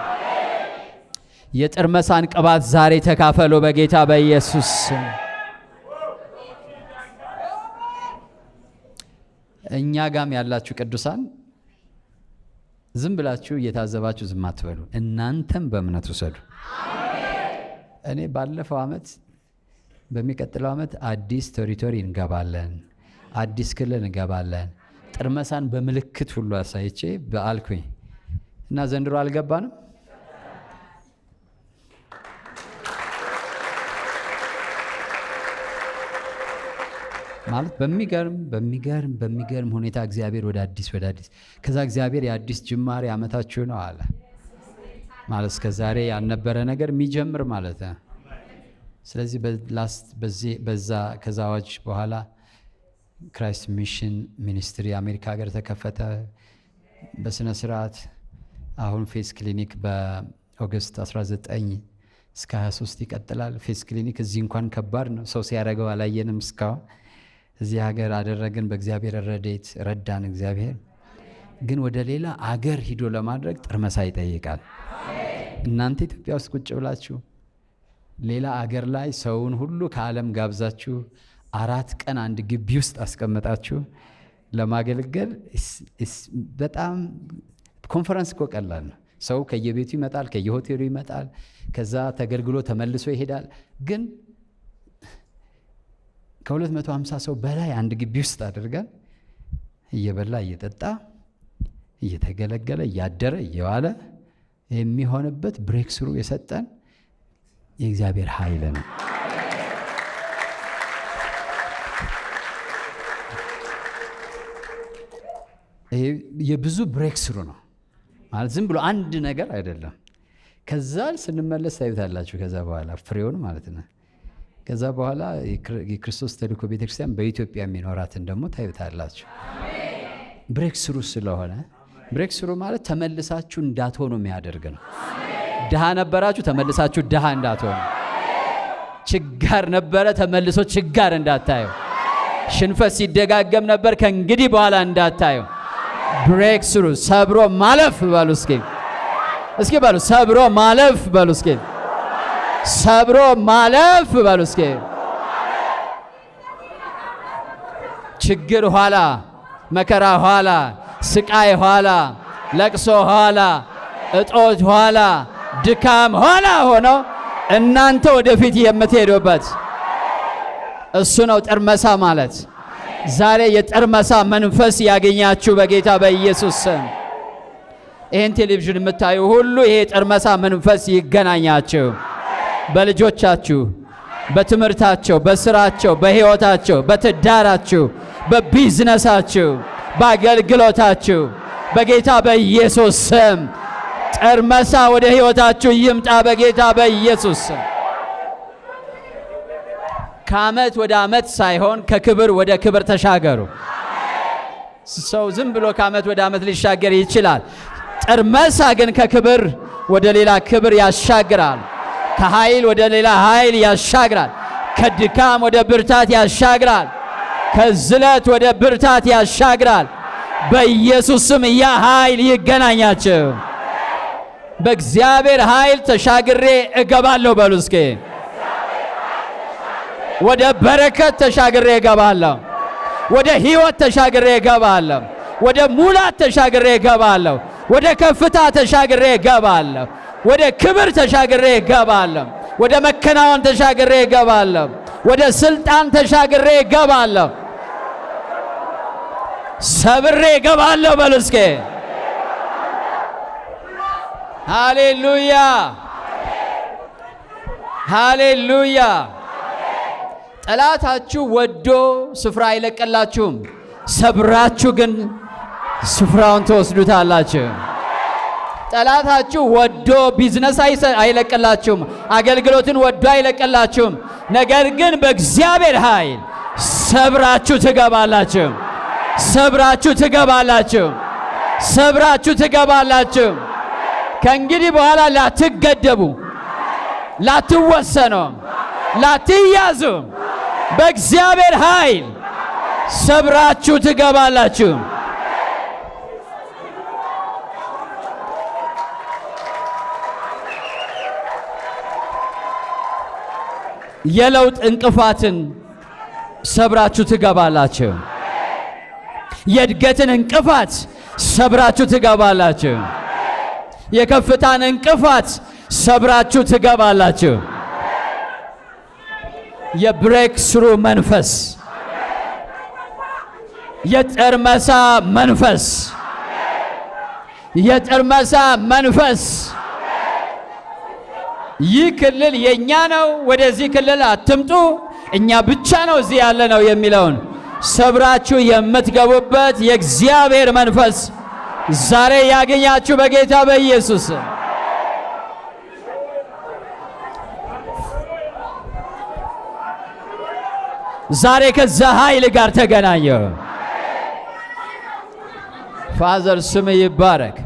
የጥርመሳን ቅባት ዛሬ ተካፈሉ በጌታ በኢየሱስ ስም። እኛ ጋም ያላችሁ ቅዱሳን ዝም ብላችሁ እየታዘባችሁ ዝም አትበሉ። እናንተም በእምነት ውሰዱ። እኔ ባለፈው ዓመት በሚቀጥለው ዓመት አዲስ ቴሪቶሪ እንገባለን፣ አዲስ ክልል እንገባለን። ጥርመሳን በምልክት ሁሉ አሳይቼ በአልኩኝ እና ዘንድሮ አልገባንም። ማለት በሚገርም ሁኔታ እግዚአብሔር ወደ አዲስ ከዛ እግዚአብሔር የአዲስ ጅማሬ ዓመታችሁ ነው አለ። ማለት እስከ ዛሬ ያልነበረ ነገር የሚጀምር ማለት ነው። ስለዚህ ከዛ አዋጅ በኋላ ክራይስት ሚሽን ሚኒስትሪ አሜሪካ ሀገር ተከፈተ በስነ ስርዓት። አሁን ፌስ ክሊኒክ በኦገስት 19 እስከ 23 ይቀጥላል። ፌስ ክሊኒክ እዚህ እንኳን ከባድ ነው፣ ሰው ሲያደርገው አላየንም እስካሁን። እዚህ ሀገር አደረግን፣ በእግዚአብሔር ረድኤት ረዳን እግዚአብሔር። ግን ወደ ሌላ አገር ሂዶ ለማድረግ ጥርመሳ ይጠይቃል። እናንተ ኢትዮጵያ ውስጥ ቁጭ ብላችሁ ሌላ አገር ላይ ሰውን ሁሉ ከዓለም ጋብዛችሁ 4 ቀን አንድ ግቢ ውስጥ አስቀምጣችሁ ለማገልገል በጣም ኮንፈረንስ እኮ ቀላል ነው። ሰው ከየቤቱ ይመጣል፣ ከየሆቴሉ ይመጣል፣ ከዛ ተገልግሎ ተመልሶ ይሄዳል። ግን ከ250 ሰው በላይ አንድ ግቢ ውስጥ አድርገን እየበላ እየጠጣ እየተገለገለ እያደረ እየዋለ የሚሆንበት ብሬክ ስሩ የሰጠን የእግዚአብሔር ኃይል ነው። የብዙ ብሬክ ስሩ ነው ማለት ዝም ብሎ አንድ ነገር አይደለም። ከዛ ስንመለስ ታዩታላችሁ። ከዛ በኋላ ፍሬውን ማለት ነው። ከዛ በኋላ የክርስቶስ ተልእኮ ቤተክርስቲያን በኢትዮጵያ የሚኖራትን ደግሞ ታዩታላችሁ። ብሬክ ስሩ ስለሆነ ብሬክ ስሩ ማለት ተመልሳችሁ እንዳትሆኑ የሚያደርግ ነው። ድሃ ነበራችሁ፣ ተመልሳችሁ ድሃ እንዳትሆኑ። ችጋር ነበረ፣ ተመልሶ ችጋር እንዳታዩ። ሽንፈት ሲደጋገም ነበር፣ ከእንግዲህ በኋላ እንዳታዩ። ብሬክ ስሩ ሰብሮ ማለፍ በሉ እስኪ በሉ ሰብሮ ማለፍ በሉ እስኪ ሰብሮ ማለፍ በሉ እስኪ። ችግር ኋላ፣ መከራ ኋላ፣ ስቃይ ኋላ፣ ለቅሶ ኋላ፣ እጦት ኋላ፣ ድካም ኋላ ሆኖ እናንተ ወደፊት የምትሄዱበት እሱ ነው ጥርመሳ ማለት። ዛሬ የጥርመሳ መንፈስ ያገኛችሁ በጌታ በኢየሱስ ስም። ይህን ቴሌቪዥን የምታዩ ሁሉ ይሄ ጥርመሳ መንፈስ ይገናኛችሁ። በልጆቻችሁ፣ በትምህርታቸው፣ በስራቸው፣ በሕይወታቸው፣ በትዳራችሁ፣ በቢዝነሳችሁ፣ በአገልግሎታችሁ በጌታ በኢየሱስ ስም ጥርመሳ ወደ ሕይወታችሁ ይምጣ በጌታ በኢየሱስ ስም። ከዓመት ወደ ዓመት ሳይሆን ከክብር ወደ ክብር ተሻገሩ። ሰው ዝም ብሎ ከዓመት ወደ ዓመት ሊሻገር ይችላል። ጥርመሳ ግን ከክብር ወደ ሌላ ክብር ያሻግራል። ከኃይል ወደ ሌላ ኃይል ያሻግራል። ከድካም ወደ ብርታት ያሻግራል። ከዝለት ወደ ብርታት ያሻግራል። በኢየሱስ ስም ያ ኃይል ይገናኛችሁ። በእግዚአብሔር ኃይል ተሻግሬ እገባለሁ በሉ እስኪ። ወደ በረከት ተሻግሬ እገባለሁ። ወደ ሕይወት ተሻግሬ እገባለሁ። ወደ ሙላት ተሻግሬ እገባለሁ። ወደ ከፍታ ተሻግሬ እገባለሁ። ወደ ክብር ተሻግሬ እገባለሁ። ወደ መከናወን ተሻግሬ እገባለሁ። ወደ ስልጣን ተሻግሬ እገባለሁ። ሰብሬ እገባለሁ በሉ እስኪ። ሃሌሉያ ሃሌሉያ። ጠላታችሁ ወዶ ስፍራ አይለቀላችሁም፣ ሰብራችሁ ግን ስፍራውን ትወስዱታላችሁ። ጠላታችሁ ወዶ ቢዝነስ አይለቀላችሁም፣ አገልግሎትን ወዶ አይለቀላችሁም። ነገር ግን በእግዚአብሔር ኃይል ሰብራችሁ ትገባላችሁ፣ ሰብራችሁ ትገባላችሁ፣ ሰብራችሁ ትገባላችሁ። ከእንግዲህ በኋላ ላትገደቡ፣ ላትወሰኑ፣ ላትያዙ በእግዚአብሔር ኃይል ሰብራችሁ ትገባላችሁ። የለውጥ እንቅፋትን ሰብራችሁ ትገባላችሁ። የእድገትን እንቅፋት ሰብራችሁ ትገባላችሁ። የከፍታን እንቅፋት ሰብራችሁ ትገባላችሁ። የብሬክ ስሩ መንፈስ፣ የጠርመሳ መንፈስ፣ የጠርመሳ መንፈስ ይህ ክልል የኛ ነው፣ ወደዚህ ክልል አትምጡ፣ እኛ ብቻ ነው እዚህ ያለ ነው የሚለውን ሰብራችሁ የምትገቡበት የእግዚአብሔር መንፈስ ዛሬ ያገኛችሁ በጌታ በኢየሱስ። ዛሬ ከዛ ኃይል ጋር ተገናኘ። ፋዘር ስም ይባረክ።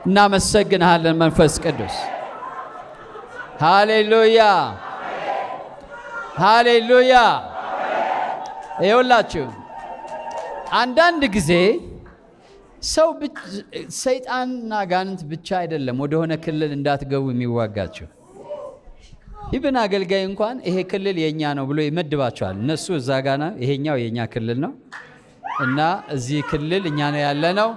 እናመሰግንሃለን መንፈስ ቅዱስ። ሃሌሉያ ሃሌሉያ። ይኸውላችሁ አንዳንድ ጊዜ ሰው ሰይጣንና አጋንንት ብቻ አይደለም ወደሆነ ክልል እንዳትገቡ የሚዋጋችሁ። ይብን አገልጋይ እንኳን ይሄ ክልል የኛ ነው ብሎ ይመድባቸዋል። እነሱ እዛ ጋና ይሄኛው የኛ ክልል ነው እና እዚህ ክልል እኛ ነው ያለ ነው፣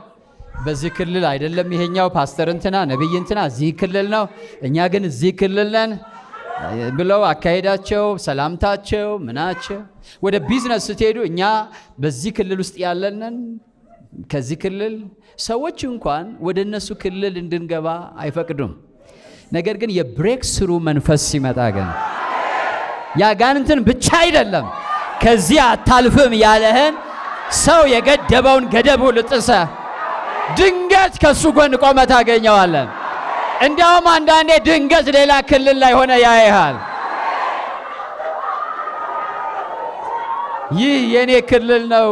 በዚህ ክልል አይደለም ይሄኛው ፓስተር እንትና ነብይ እንትና እዚህ ክልል ነው፣ እኛ ግን እዚህ ክልል ነን ብለው አካሄዳቸው፣ ሰላምታቸው፣ ምናቸው። ወደ ቢዝነስ ስትሄዱ እኛ በዚህ ክልል ውስጥ ያለንን ከዚህ ክልል ሰዎች እንኳን ወደ እነሱ ክልል እንድንገባ አይፈቅዱም። ነገር ግን የብሬክ ስሩ መንፈስ ሲመጣ ግን ያጋንንትን ብቻ አይደለም ከዚህ አታልፍም ያለህን ሰው የገደበውን ገደቡ ልጥሰ ድንገት ከሱ ጎን ቆመ ታገኘዋለን። እንዲያውም አንዳንዴ ድንገት ሌላ ክልል ላይ ሆነ ያይሃል። ይህ የኔ ክልል ነው፣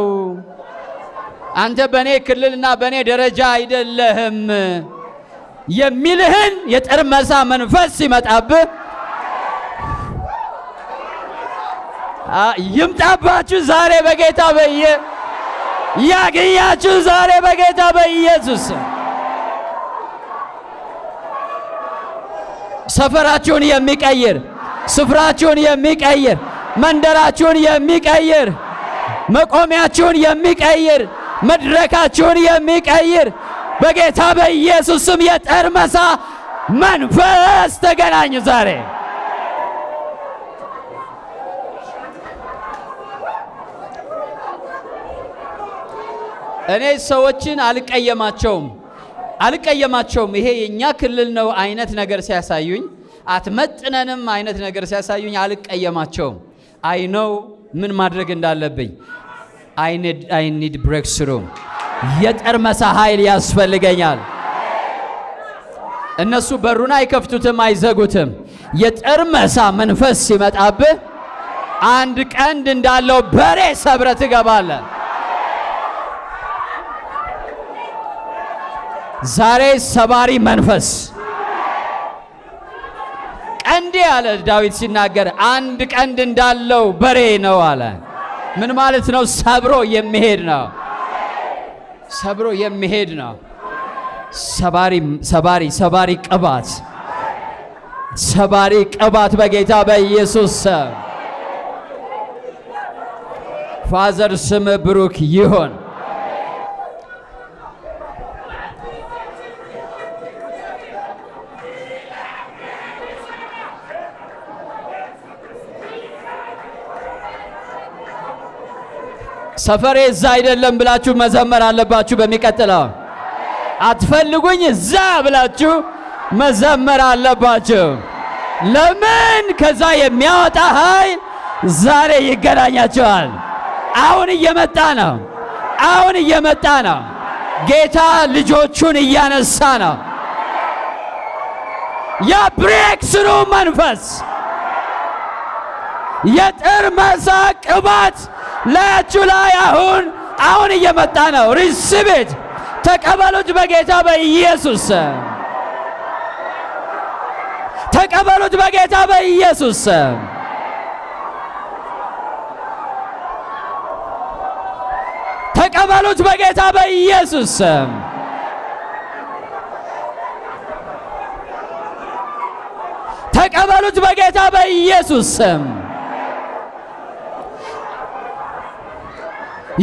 አንተ በኔ ክልልና በኔ ደረጃ አይደለህም የሚልህን የጠርመሳ መንፈስ ሲመጣብህ ይምጣባችሁ ዛሬ በጌታ ያገኛችሁ ዛሬ በጌታ በኢየሱስ። ሰፈራችሁን የሚቀይር፣ ስፍራችሁን የሚቀይር፣ መንደራችሁን የሚቀይር፣ መቆሚያችሁን የሚቀይር፣ መድረካችሁን የሚቀይር በጌታ በኢየሱስ ስም የጠርመሳ መንፈስ ተገናኙ ዛሬ። እኔ ሰዎችን አልቀየማቸውም። ይሄ የኛ ክልል ነው አይነት ነገር ሲያሳዩኝ፣ አትመጥነንም አይነት ነገር ሲያሳዩኝ አልቀየማቸውም። አይ ኖው ምን ማድረግ እንዳለብኝ። አይ ኒድ ብሬክ ስሩ። የጠርመሳ ኃይል ያስፈልገኛል። እነሱ በሩን አይከፍቱትም፣ አይዘጉትም። የጠርመሳ መንፈስ ሲመጣብህ አንድ ቀንድ እንዳለው በሬ ሰብረ ትገባለህ። ዛሬ ሰባሪ መንፈስ ቀንዴ አለ ዳዊት ሲናገር፣ አንድ ቀንድ እንዳለው በሬ ነው አለ። ምን ማለት ነው? ሰብሮ የሚሄድ ነው። ሰብሮ የሚሄድ ነው። ሰባሪ ቅባት፣ ሰባሪ ቅባት በጌታ በኢየሱስ ስም። ፋዘር ስም ብሩክ ይሁን። ሰፈሬ እዛ አይደለም ብላችሁ መዘመር አለባችሁ። በሚቀጥለው አትፈልጉኝ እዛ ብላችሁ መዘመር አለባችሁ። ለምን? ከዛ የሚያወጣ ኃይል ዛሬ ይገናኛቸዋል። አሁን እየመጣ ነው። አሁን እየመጣ ነው። ጌታ ልጆቹን እያነሳ ነው። የብሬክ ስሩ መንፈስ የጥርመሳ ቅባት ላያችሁ ላይ አሁን እየመጣ ነው። ሪሲቭ ተቀበሉት በጌታ በኢየሱስ ተቀበሉት በጌታ በኢየሱስ ተቀበሉት በጌታ በኢየሱስ ተቀበሉት በጌታ በኢየሱስ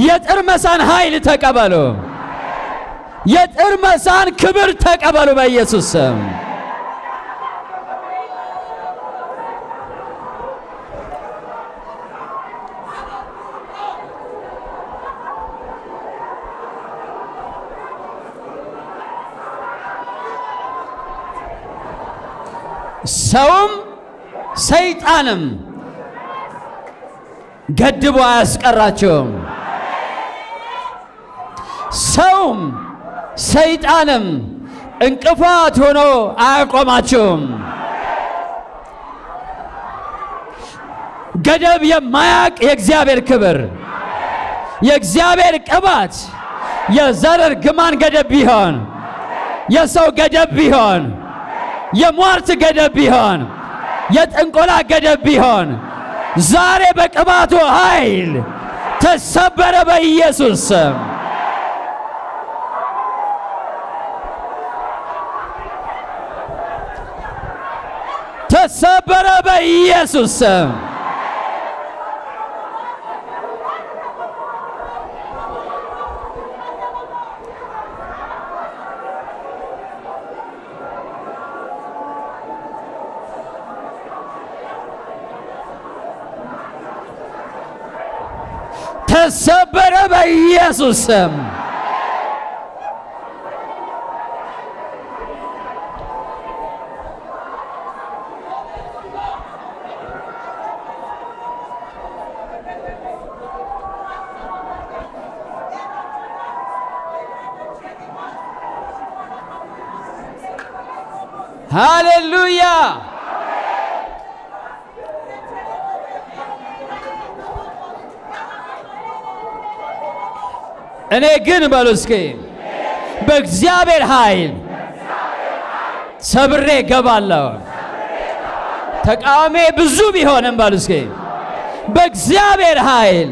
የጥርመሳን ኃይል ተቀበሉ። የጥርመሳን ክብር ተቀበሉ በኢየሱስ ስም። ሰውም ሰይጣንም ገድቦ አያስቀራቸውም። ሰውም ሰይጣንም እንቅፋት ሆኖ አያቆማቸውም። ገደብ የማያቅ የእግዚአብሔር ክብር፣ የእግዚአብሔር ቅባት የዘር እርግማን ገደብ ቢሆን፣ የሰው ገደብ ቢሆን፣ የሟርት ገደብ ቢሆን፣ የጥንቆላ ገደብ ቢሆን ዛሬ በቅባቱ ኃይል ተሰበረ በኢየሱስ ስም። ተሰበረ በኢየሱስ ስም። ተሰበረ በኢየሱስ ስም። ሃሌሉያ። እኔ ግን በሉ እስኪ በእግዚአብሔር ኃይል ሰብሬ ገባለሁ። ተቃዋሚ ብዙ ቢሆንም በሉ እስኪ በእግዚአብሔር ኃይል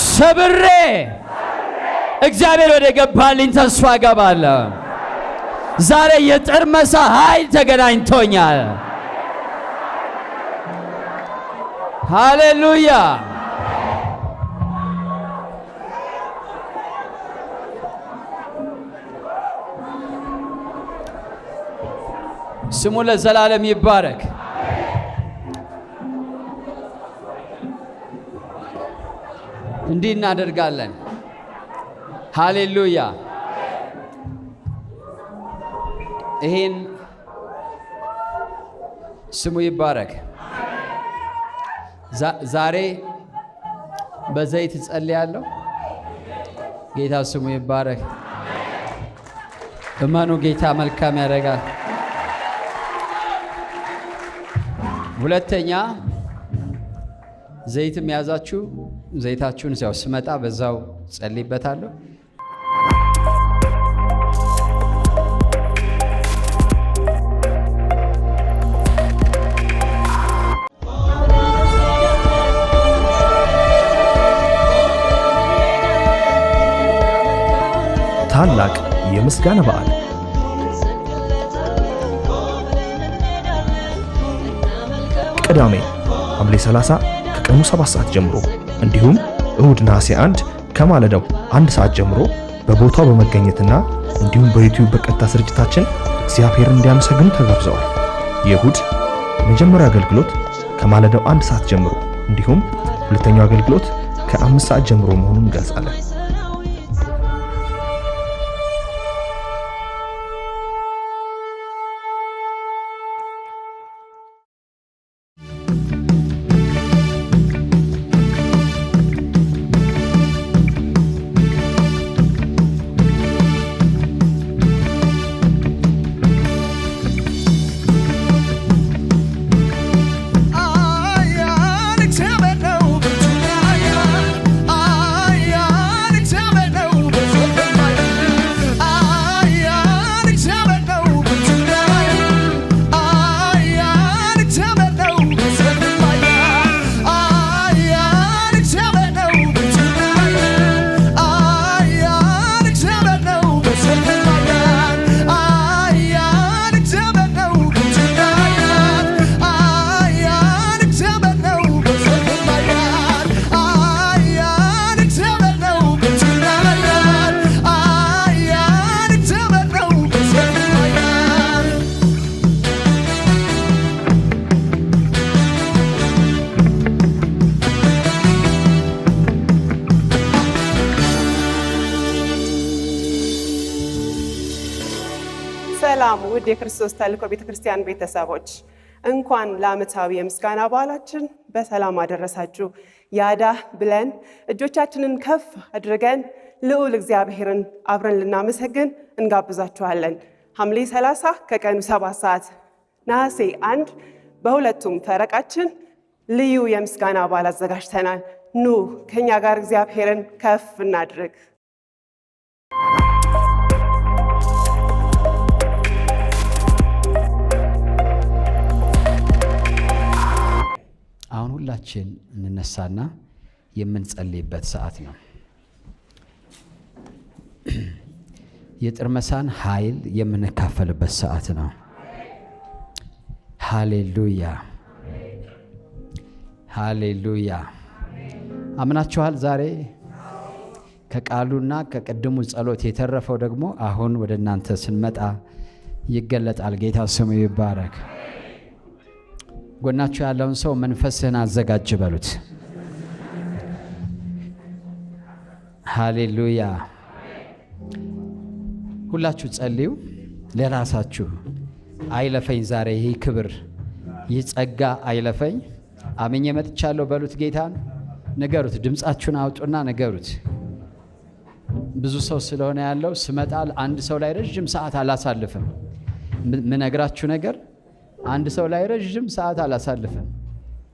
ሰብሬ እግዚአብሔር ወደ ገባልኝ ተስፋ ገባለሁ። ዛሬ የጥርመሳ ኃይል ተገናኝቶኛል። ሃሌሉያ። ስሙ ለዘላለም ይባረክ። እንዲህ እናደርጋለን። ሃሌሉያ። ይሄን ስሙ ይባረክ። ዛሬ በዘይት ጸልያለሁ። ጌታ ስሙ ይባረክ። እመኑ፣ ጌታ መልካም ያደርጋል። ሁለተኛ ዘይትም ያዛችሁ ዘይታችሁን ያው ስመጣ በዛው ጸልይበታለሁ። ታላቅ የምስጋና በዓል ቅዳሜ ሐምሌ 30 ከቀኑ 7 ሰዓት ጀምሮ እንዲሁም እሁድ ነሐሴ 1 ከማለዳው 1 ሰዓት ጀምሮ በቦታው በመገኘትና እንዲሁም በዩቲዩብ በቀጥታ ስርጭታችን እግዚአብሔርን እንዲያመሰግኑ ተጋብዘዋል። የእሁድ መጀመሪያው አገልግሎት ከማለዳው 1 ሰዓት ጀምሮ እንዲሁም ሁለተኛው አገልግሎት ከ5 ሰዓት ጀምሮ መሆኑን እንገልጻለን። ሰላም ውድ የክርስቶስ ተልእኮ ቤተክርስቲያን ቤተሰቦች እንኳን ለዓመታዊ የምስጋና በዓላችን በሰላም አደረሳችሁ። ያዳህ ብለን እጆቻችንን ከፍ አድርገን ልዑል እግዚአብሔርን አብረን ልናመሰግን እንጋብዛችኋለን። ሐምሌ 30 ከቀኑ 7 ሰዓት፣ ነሐሴ 1 በሁለቱም ፈረቃችን ልዩ የምስጋና በዓል አዘጋጅተናል። ኑ ከኛ ጋር እግዚአብሔርን ከፍ እናድርግ። አሁን ሁላችን እንነሳና የምንጸልይበት ሰዓት ነው። የጥርመሳን ኃይል የምንካፈልበት ሰዓት ነው። ሃሌሉያ ሃሌሉያ። አምናችኋል? ዛሬ ከቃሉና ከቅድሙ ጸሎት የተረፈው ደግሞ አሁን ወደ እናንተ ስንመጣ ይገለጣል። ጌታ ስሙ ይባረክ። ጎናችሁ ያለውን ሰው መንፈስህን አዘጋጅ በሉት። ሃሌሉያ። ሁላችሁ ጸልዩ ለራሳችሁ። አይለፈኝ ዛሬ ይህ ክብር፣ ይህ ጸጋ አይለፈኝ። አምኜ መጥቻለሁ በሉት። ጌታን ንገሩት። ድምፃችሁን አውጡና ንገሩት። ብዙ ሰው ስለሆነ ያለው ስመጣ አንድ ሰው ላይ ረዥም ሰዓት አላሳልፍም። ምነግራችሁ ነገር አንድ ሰው ላይ ረዥም ሰዓት አላሳልፍም።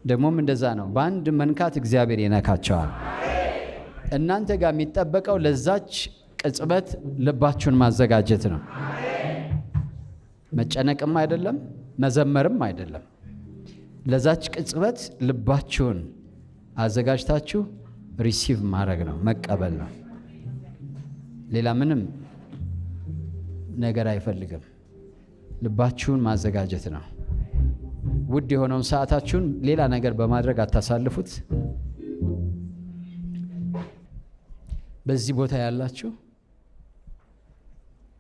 ደግሞም እንደዛ ነው። በአንድ መንካት እግዚአብሔር ይነካቸዋል። እናንተ ጋር የሚጠበቀው ለዛች ቅጽበት ልባችሁን ማዘጋጀት ነው። መጨነቅም አይደለም፣ መዘመርም አይደለም። ለዛች ቅጽበት ልባችሁን አዘጋጅታችሁ ሪሲቭ ማድረግ ነው፣ መቀበል ነው። ሌላ ምንም ነገር አይፈልግም። ልባችሁን ማዘጋጀት ነው። ውድ የሆነውን ሰዓታችሁን ሌላ ነገር በማድረግ አታሳልፉት። በዚህ ቦታ ያላችሁ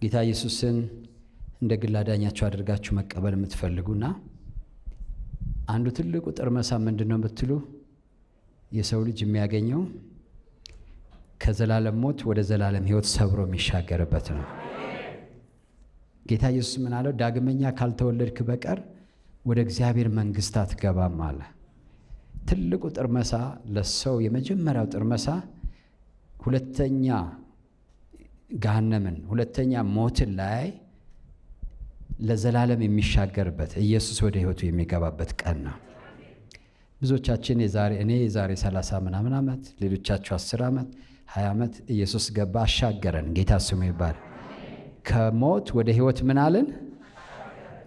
ጌታ ኢየሱስን እንደ ግል አዳኛችሁ አድርጋችሁ መቀበል የምትፈልጉና አንዱ ትልቁ ጥርመሳ ምንድን ነው ብትሉ የሰው ልጅ የሚያገኘው ከዘላለም ሞት ወደ ዘላለም ሕይወት ሰብሮ የሚሻገርበት ነው። ጌታ ኢየሱስ ምን አለው? ዳግመኛ ካልተወለድክ በቀር ወደ እግዚአብሔር መንግሥት አትገባም አለ። ትልቁ ጥርመሳ ለሰው የመጀመሪያው ጥርመሳ ሁለተኛ ገሃነምን፣ ሁለተኛ ሞትን ላይ ለዘላለም የሚሻገርበት ኢየሱስ ወደ ሕይወቱ የሚገባበት ቀን ነው። ብዙዎቻችን እኔ የዛሬ 30 ምናምን ዓመት፣ ሌሎቻችሁ 10 ዓመት 20 ዓመት ኢየሱስ ገባ አሻገረን። ጌታ ስሙ ይባል። ከሞት ወደ ሕይወት ምን አለን?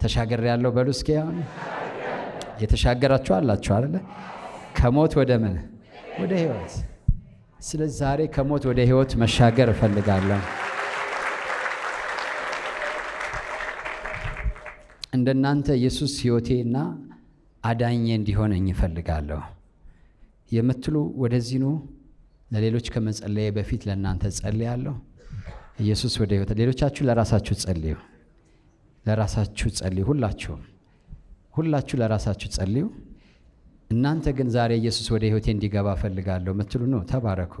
ተሻገር ያለው በሉ እስኪ። አሁን የተሻገራችሁ አላችሁ አይደለ? ከሞት ወደ ምን? ወደ ሕይወት። ስለዚህ ዛሬ ከሞት ወደ ሕይወት መሻገር እፈልጋለሁ። እንደናንተ ኢየሱስ ሕይወቴና አዳኜ እንዲሆነኝ እፈልጋለሁ የምትሉ ወደዚህ ኑ። ለሌሎች ከመጸለዬ በፊት ለእናንተ ጸልያለሁ። ኢየሱስ ወደ ሕይወት። ሌሎቻችሁ ለራሳችሁ ጸልዩ፣ ለራሳችሁ ጸልዩ። ሁላችሁ ለራሳችሁ ጸልዩ። እናንተ ግን ዛሬ ኢየሱስ ወደ ሕይወቴ እንዲገባ እፈልጋለሁ የምትሉ ነው። ተባረኩ።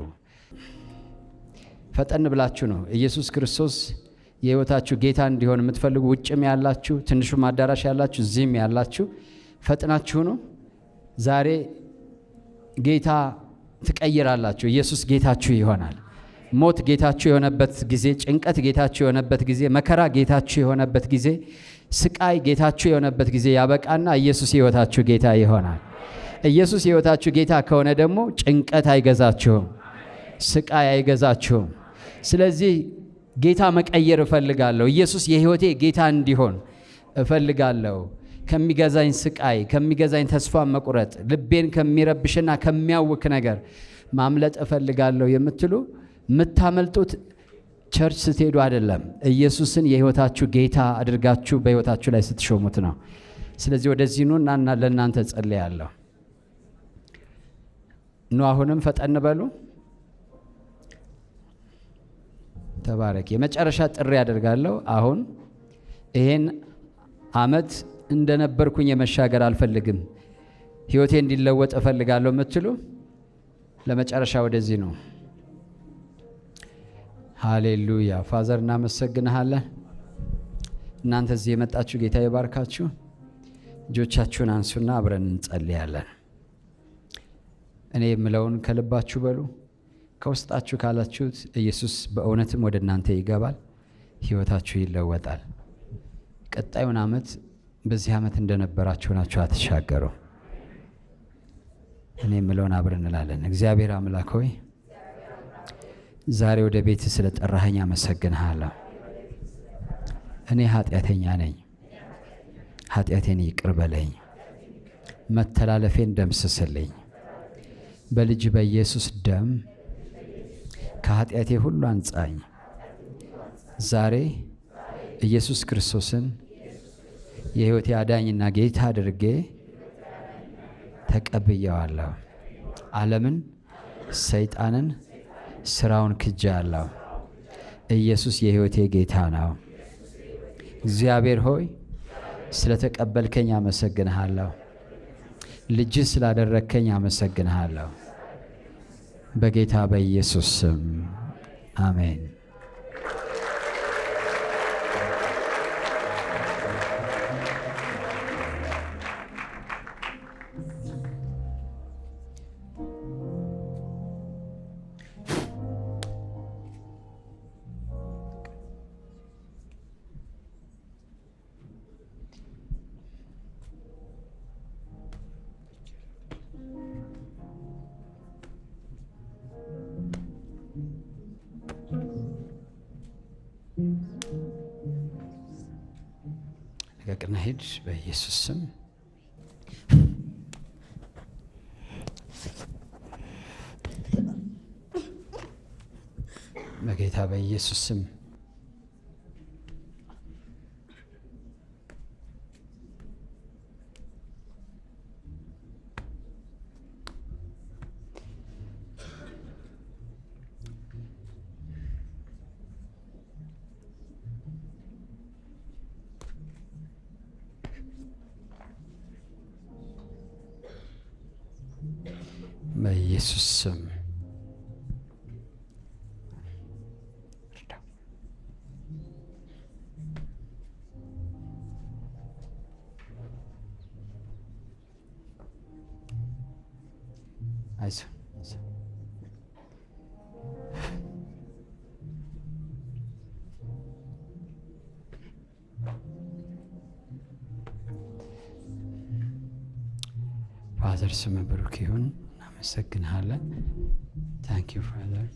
ፈጠን ብላችሁ ነው ኢየሱስ ክርስቶስ የሕይወታችሁ ጌታ እንዲሆን የምትፈልጉ፣ ውጭም ያላችሁ፣ ትንሹም አዳራሽ ያላችሁ፣ እዚህም ያላችሁ ፈጥናችሁ ነው። ዛሬ ጌታ ትቀይራላችሁ። ኢየሱስ ጌታችሁ ይሆናል። ሞት ጌታችሁ የሆነበት ጊዜ፣ ጭንቀት ጌታችሁ የሆነበት ጊዜ፣ መከራ ጌታችሁ የሆነበት ጊዜ፣ ስቃይ ጌታችሁ የሆነበት ጊዜ ያበቃና ኢየሱስ የሕይወታችሁ ጌታ ይሆናል። ኢየሱስ የሕይወታችሁ ጌታ ከሆነ ደግሞ ጭንቀት አይገዛችሁም፣ ስቃይ አይገዛችሁም። ስለዚህ ጌታ መቀየር እፈልጋለሁ። ኢየሱስ የሕይወቴ ጌታ እንዲሆን እፈልጋለሁ። ከሚገዛኝ ስቃይ፣ ከሚገዛኝ ተስፋ መቁረጥ፣ ልቤን ከሚረብሽና ከሚያውክ ነገር ማምለጥ እፈልጋለሁ የምትሉ የምታመልጡት ቸርች ስትሄዱ አይደለም፣ ኢየሱስን የሕይወታችሁ ጌታ አድርጋችሁ በሕይወታችሁ ላይ ስትሾሙት ነው። ስለዚህ ወደዚህ ኑ እና ለእናንተ ጸልያለሁ። ኑ አሁንም ፈጠን በሉ። ተባረክ። የመጨረሻ ጥሪ ያደርጋለሁ። አሁን ይሄን ዓመት እንደነበርኩኝ የመሻገር አልፈልግም፣ ሕይወቴ እንዲለወጥ እፈልጋለሁ የምትሉ ለመጨረሻ ወደዚህ ነው። ሃሌሉያ። ፋዘር እናመሰግንሃለን። እናንተ እዚህ የመጣችሁ ጌታ ይባርካችሁ። እጆቻችሁን አንሱና አብረን እንጸልያለን። እኔ የምለውን ከልባችሁ በሉ። ከውስጣችሁ ካላችሁት ኢየሱስ በእውነትም ወደ እናንተ ይገባል፣ ሕይወታችሁ ይለወጣል። ቀጣዩን ዓመት በዚህ ዓመት እንደነበራችሁ ናችሁ አትሻገሩ። እኔ የምለውን አብረን እንላለን። እግዚአብሔር አምላክ ሆይ ዛሬ ወደ ቤት ስለ ጠራኸኝ አመሰግንሃለሁ። እኔ ኃጢአተኛ ነኝ፣ ኃጢአቴን ይቅር በለኝ፣ መተላለፌን ደምስስልኝ። በልጅ በኢየሱስ ደም ከኃጢአቴ ሁሉ አንጻኝ። ዛሬ ኢየሱስ ክርስቶስን የሕይወቴ አዳኝና ጌታ አድርጌ ተቀብየዋለሁ። ዓለምን፣ ሰይጣንን፣ ስራውን ክጄአለሁ። ኢየሱስ የሕይወቴ ጌታ ነው። እግዚአብሔር ሆይ ስለተቀበልከኝ አመሰግንሃለሁ። ልጅ ስላደረግከኝ አመሰግንሃለሁ። በጌታ በኢየሱስ ስም አሜን። ልቀቅና ሂድ በኢየሱስ ስም። በጌታ በኢየሱስ ስም በኢየሱስ ስም አይዞህ ፋዘር ስም ብሩክ ይሁን። እናመሰግንሃለን። ታንክ ዩ ፋዘር።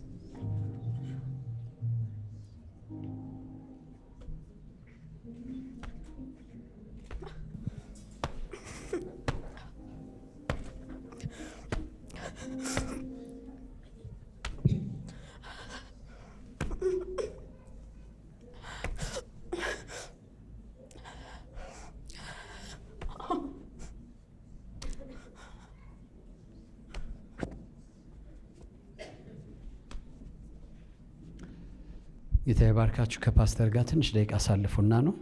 ጌታ ይባርካችሁ። ከፓስተር ጋር ትንሽ ደቂቃ አሳልፉና ነው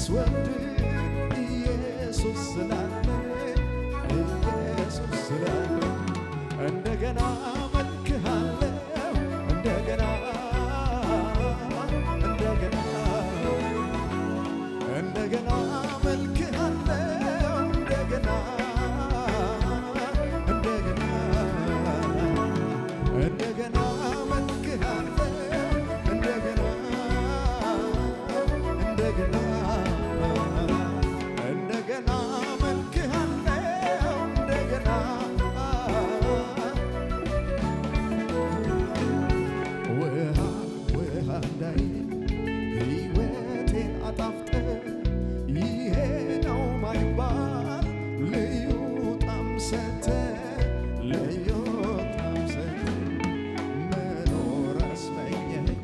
የሚያስወድድ ኢየሱስ ስላለ ኢየሱስ ስላለ እንደገና መልክሃለሁ እንደገና እንደገና እንደገና መልክሃለሁ እንደገና እንደገና እንደገና መልክሃለሁ እንደገና እንደገና እንደገና መልክሃለሁ እንደገና ውሃ ውሃ እንዳይል ሕይወቴን አጣፍጠ ይሄ ነው ማይባል ልዩ ጣዕም ሰተ ልዩ ጣዕም ሰተ መኖር አስመኘኝ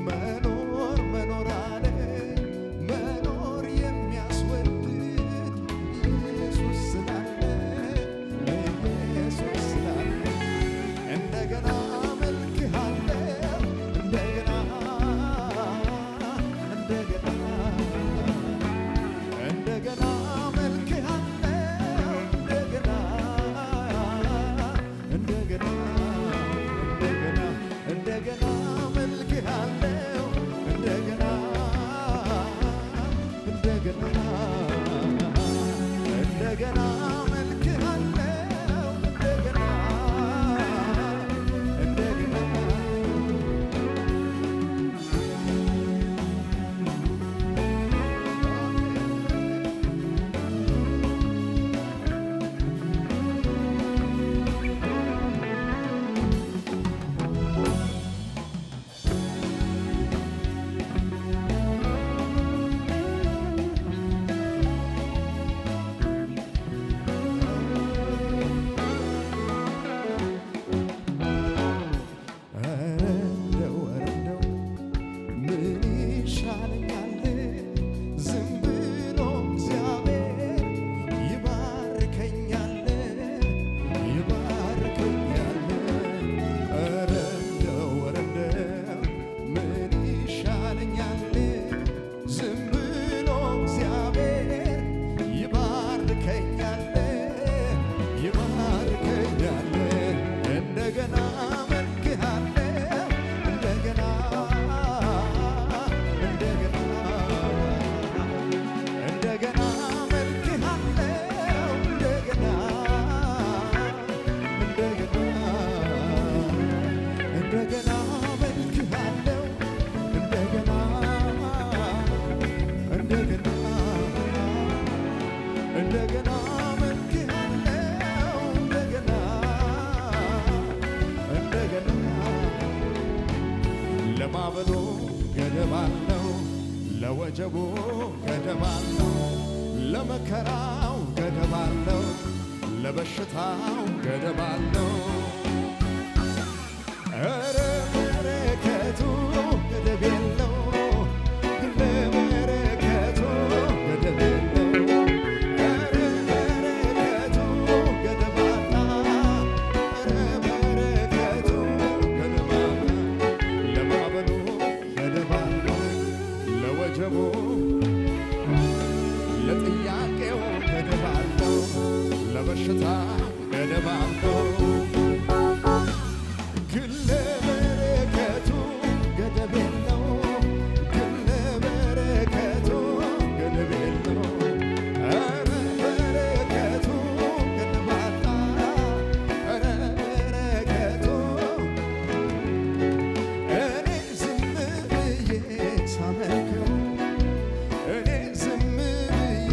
መኖር መኖር አለ መኖር የሚያስወድድ ኢየሱስ ስላለ ኢየሱስ ስላለ እንደገና መልክሃለሁ እንደገና እንደገና እንደገና መልክሃለሁ እንደገና እንደገና እንደገና እንደገና መልክሃለሁ እንደገና እንደገና እንደገና መልክሃለሁ እንደገና እንደገና እንደው ምን ይሻለኛል ዝም ብሎ እግዚአብሔር ይባርከኛል ይባርከኛል እንደው ምን ይሻለኛል ዝም ብሎ እግዚአብሔር ይባርከኛል ይባርከኛል እንደገና መልክሃለሁ እንደገና እንደገና እንደገና መልክሃለሁ እንደገና እንደገና እንደገና መልክሃለሁ እንደገና እንደገና እንደገና መልክሃለሁ እንደገና እንደገና ለማዕበሉ ገደብ አለው ለወጀቡ ገደብ አለው ለመከራው ገደብ አለው ለበሽታው ገደብ አለው ኧረ በረከቱ ገደብ የለው ለበረከቱ ገደብ የለው ኧረ በረከቱ ገደብ አጣ ኧረ በረከቱ ገደብ አጣ ለማዕበሉ ገደብ አለው ለወጀቡ ለጥያቄው ገደብ አለው ለበሽታ ገደብ አለው ግን ለበረከቱ ገደብ የለው ግን ለበረከቱ ገደብ የለው ኧረ በረከቱ ገደብ አጣ ኧረ በረከቱ እኔ ዝም ብዬ ሳመልከው እኔ ዝም ብዬ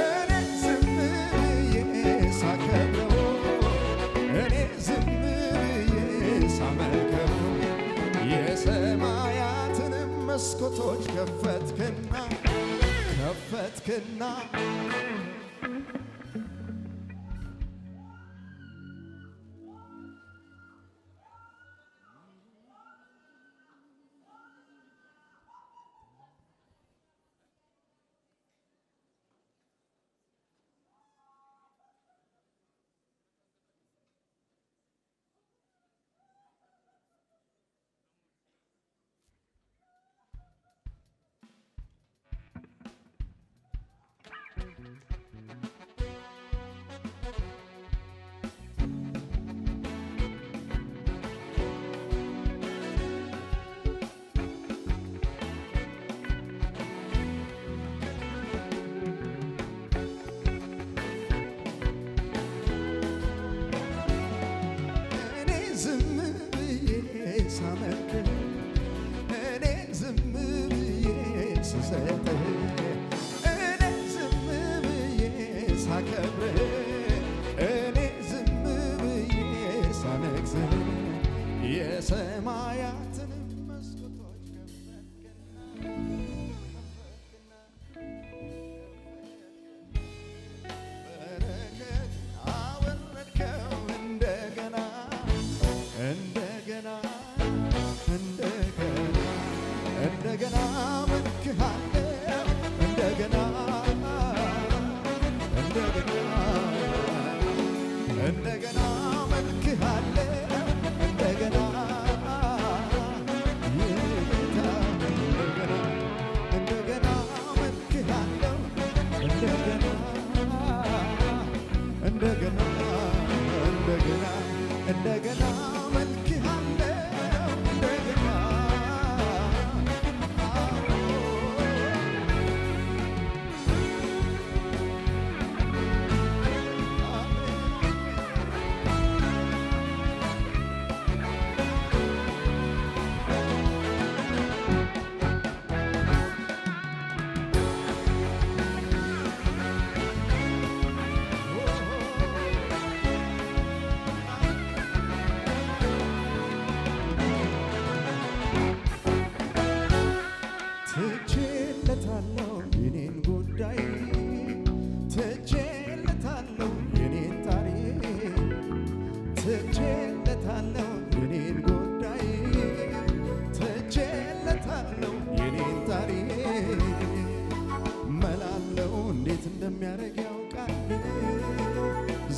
እኔ ዝም ብዬ ሳከብረው እኔ ዝም ብዬ ሳመልከው የሰማያትንም መስኮቶች ከፈትክና ከፈትክና ስሰጥህ እኔ ዝም ብዬ ሳከብርህ እኔ ዝም ብዬ ሳነግስህ የሰማያትን መስኮቶች በረከት አወረድከው እንደገና እንደገና እንደገና እንደገና መልክሃለው እንደገና እንደገና እንደገና መልክሃለው እንደገና የጌታ እንደገና እንደገና መልክሃለው እንደገና እንደገና እንደገና እንደገና መልክሃለው እንደገና ትቼለታለሁ የኔን ጉዳይ ትቼለታለሁ የኔን ታሪክ ትቼለታለሁ የኔን ጉዳይ ትቼለታለሁ የኔን ታሪክ መላለው እንዴት እንደሚያረግ ያውቃል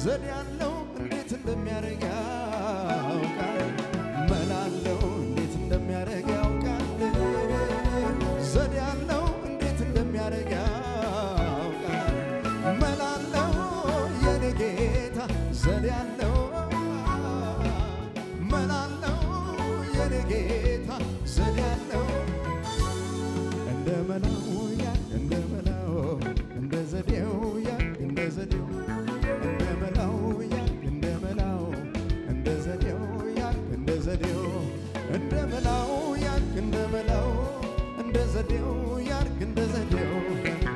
ዘዴ ያለው እንዴት እንደሚያረግ ያውቃል መላለው እንዴት እንደሚያረግ ያውቃል ዘዴ ያለው እንዴት እንደሚያረግ ያውቃል መላለው የኔ ጌታ ዘዴ ያለው መላለው የኔ ጌታ ዘዴ ያለው እንደ መላው ያል እንደ መላው እንደ ዘዴው ያል እንደ ዘዴው እንደ መላው ያል እንደ መላው እንደ ዘዴው ያል እንደ ዘዴው እንደ መላው ያል እንደ መላው እንደ ዘዴው ያርግ እንደ ዘዴው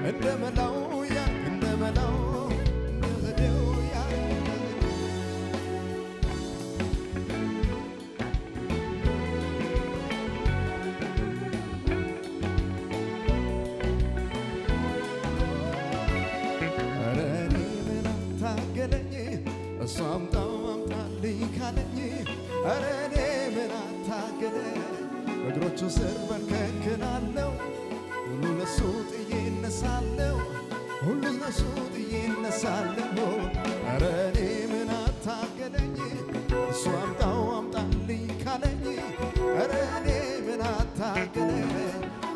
እንደ መላው ያርግ እንደ መላው እንደ ዘዴው ያርግ እንደ ዘዴው ኧረ እኔ ምን አታገለኝ እሱ አምጣው አምጣልኝ ካለኝ ኧረ እኔ ምን አታገለኝ እግሮቹ ስር በርከክናለው ሁሉ ለሱ ጥዬ እነሳለሁ ሁሉ ለሱ ጥዬ እነሳለሁ ኧረ እኔ ምን አታገለኝ እሱ አምጣው አምጣልኝ ካለኝ ኧረ እኔ ምን አታገለኝ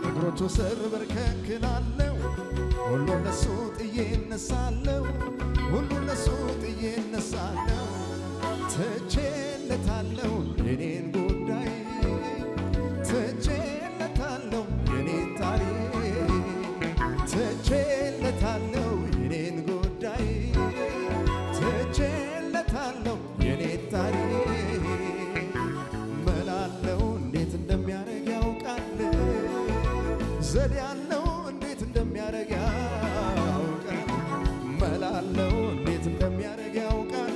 እግሮቹ ስር በርከክናለው ሁሉ ለሱ ጥዬ እነሳለሁ ሁሉ ለሱ ጥዬ እነሳለሁ ትቼለታለሁ የኔን ጉዳይ ትቼለታለሁ የኔን ታሪክ ትቼለታለሁ የኔን ጉዳይ ትቼለታለሁ የኔን ታሪክ መላለው እንዴት እንደሚያረግ ያውቃል ዘዴ ያለው እንዴት እንደሚያረግ ያውቃል መላለው እንዴት እንደሚያረግ ያውቃል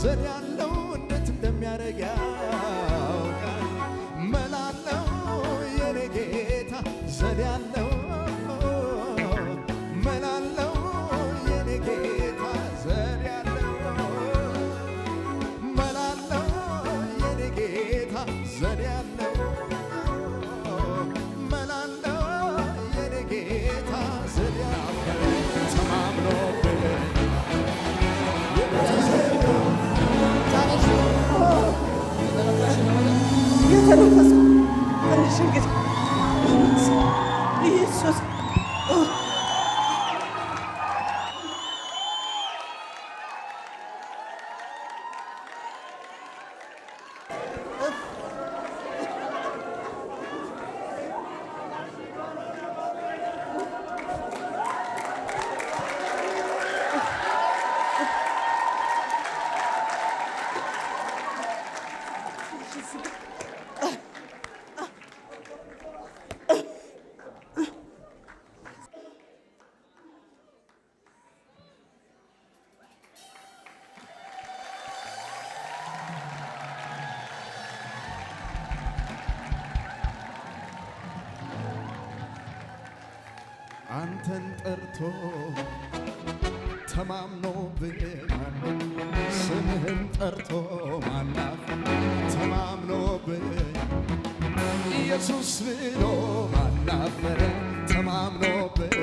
ዘዴ ያለው እንዴት እንደሚያረግ ያውቃል መላለው የኔ ጌታ ዘዴ ያለው መላለው የኔ ጌታ ዘዴ ያለው መላለው የኔ ጌታ ዘዴ ያለው መላለው የኔ ጌታ ዘዴ ያለው ተማምኖብህ የተነፈሱ ትንሽ እንግዲህ ኢየሱስ አንተን ጠርቶ ተማምኖብኛል ስምህን ጠርቶ ማናፍ ተማምኖብኝ ኢየሱስ ብሎ ማናፈረ ተማምኖብኝ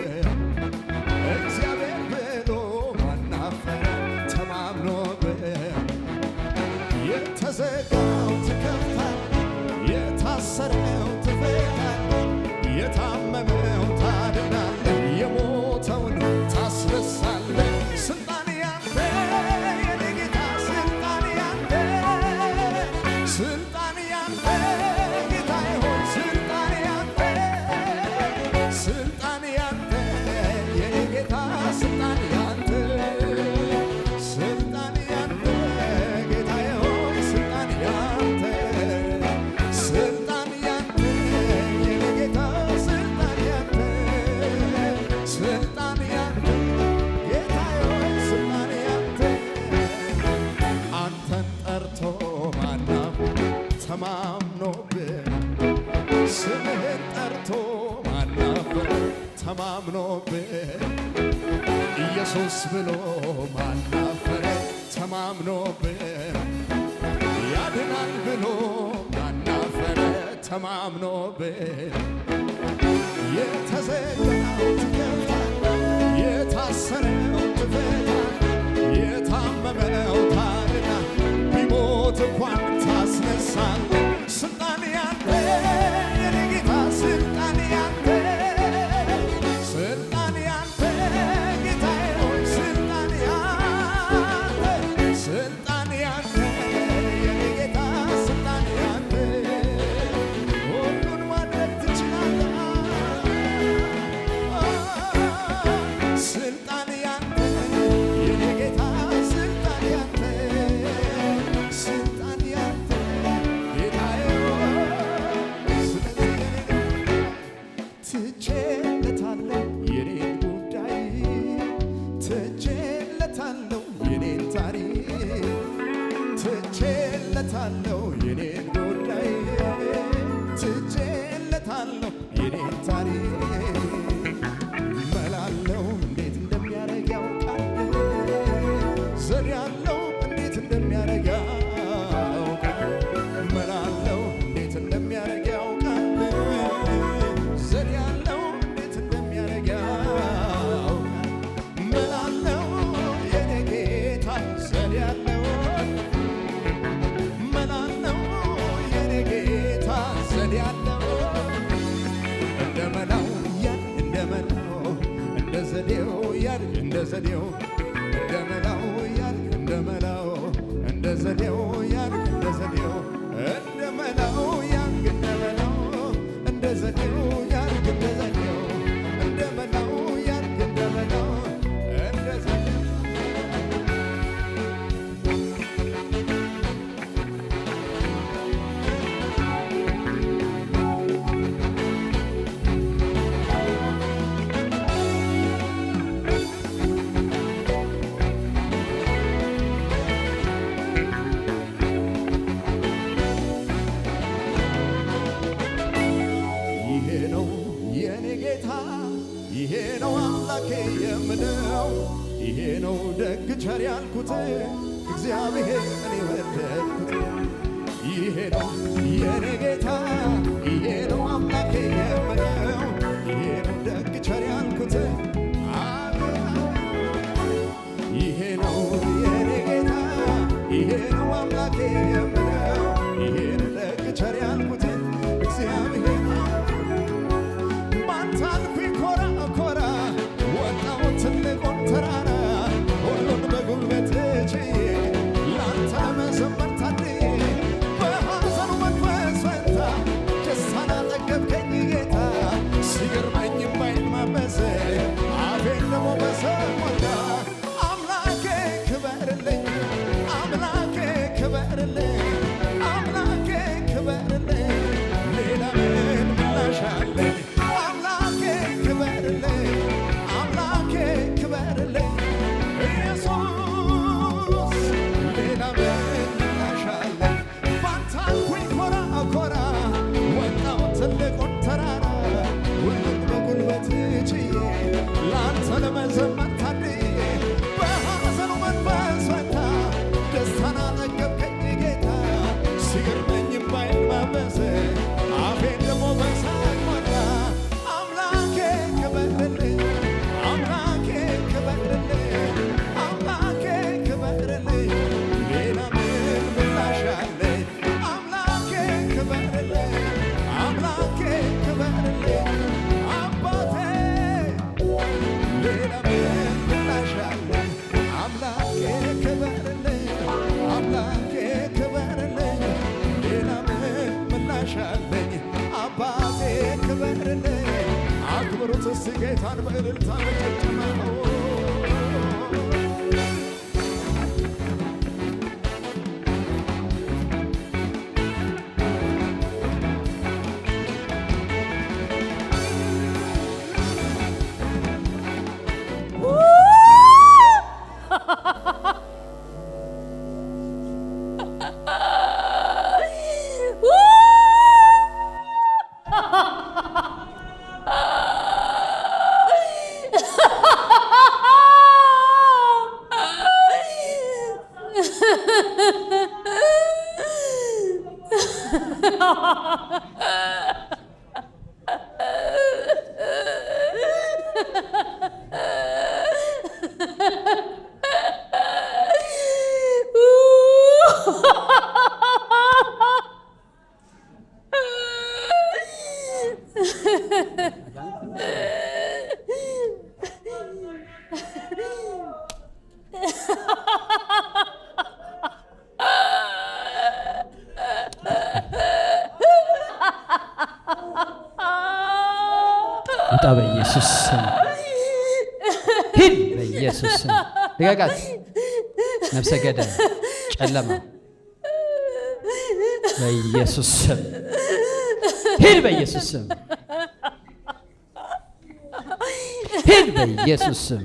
እግዚአብሔር ብሎ ማናፈረ ተማምኖብኝ የተዘጋው ትከፍታል የታሰረው ትፈታል የታመመው ታድናለህ የሞተውን ታስነሳለህ ስልጣን ያንተ የኔ ጌታ ስልጣን ያንተ ስልጣን ያንተ ጌታዬ ሆይ ስልጣን ያንተ ስልጣን ያንተ የኔ ጌታ ስልጣን ያንተ ስልጣን ያንተ ጌታዬ ሆይ ስልጣን ያንተ ስልጣን ያንተ የኔ ጌታ ስልጣን ያንተ ስልጣን ያንተ ጌታዬ ሆይ ስልጣን ያንተ አንተን ጠርቶ ማናፍ ተማምኖብህ ስምህን ጠርቶ ማናፈር ተማምኖብህ ኢየሱስ ብሎ ማናፈረ ተማምኖብህ ያድናል ብሎ ማናፈረ ተማምኖብህ የተዘጋው ትከፍታል የታሰረው ትፈታል የታመመው ታድናል ቢሞት እንኳን ታስነሳለህ ስልጣን ያንተ የኔ ጌታ ስልጣን ያንተ ስልጣን ያንተ ጌታዬ ሆይ ስልጣን ያንተ ስልጣን ያንተ የኔ ጌታ ስልጣን ያንተ ሁሉን ማድረግ ትችላለህ ስልጣን ያንተ የኔ ጌታ ስልጣን ያንተ ስልጣን ያንተ ጌታዬ ትቼለታለሁ የኔን ጉዳይ ትቼለታለሁ የኔን ታሪክ ትቼለታለሁ የኔን ጉዳይ ትቼለታለሁ የኔን ታሪክ መላለው እንዴት እንደሚያረግ ያውቃል ዘዴ ያለው እንዴት እንደሚያረግ ያውቃል መላለው እንዴት እንደሚያረግ ያውቃል ዘዴ ያለው እንዴት እንደሚያረግ ያውቃል መላለው የኔ ጌታ ዘዴ ያለው መላለው የኔ ጌታ ዘዴ ያለው እንደ መላው ያን እንደ መላው እንደ ዘዴው ያን እንደ ዘዴው እንደ መላው ያን እንደ መላው እንደ ዘዴው ያን እንደ ዘዴው እንደ መላው ያን እንደ መላው እንደ ዘዴው ያን እንደ ዘዴው እንደ መላው ያን እንደ መላው እንደ ዘዴው ይሄ ነው የኔ ጌታ ይሄ ነው አምላኬ የምለው ይሄ ነው ደግ ቸር ያልኩት እግዚአብሔር እኔ ወደድኩት ይሄ ነው የኔ ጌታ ይሄ ነው አምላኬ የምለው ይሄ ነው ደግ ቸር ያልኩት ይሄ ነው የኔ ጌታ ይሄ ነው አምላኬ የምለው ይሄ ነው ደግ ቸር ያልኩት እግዚአብሔር ባንታልኩኝ ኮራ ኮራ ወጣው ትልቁን ተራራ ሁሉን በጉልበት ችዬ ላንተ ለመዘመር ታድዬ በሐዘኑ መንፈስ ፈንታ አመስግኑት እስቲ ጌታን በእልልታ በጭብጨባ። ውጣ በኢየሱስ ስም ሂድ በኢየሱስ ስም ልቀቃት ነፍሰ ገዳይ ጨለማ በኢየሱስ ስም ሂድ በኢየሱስ ስም ሂድ በኢየሱስ ስም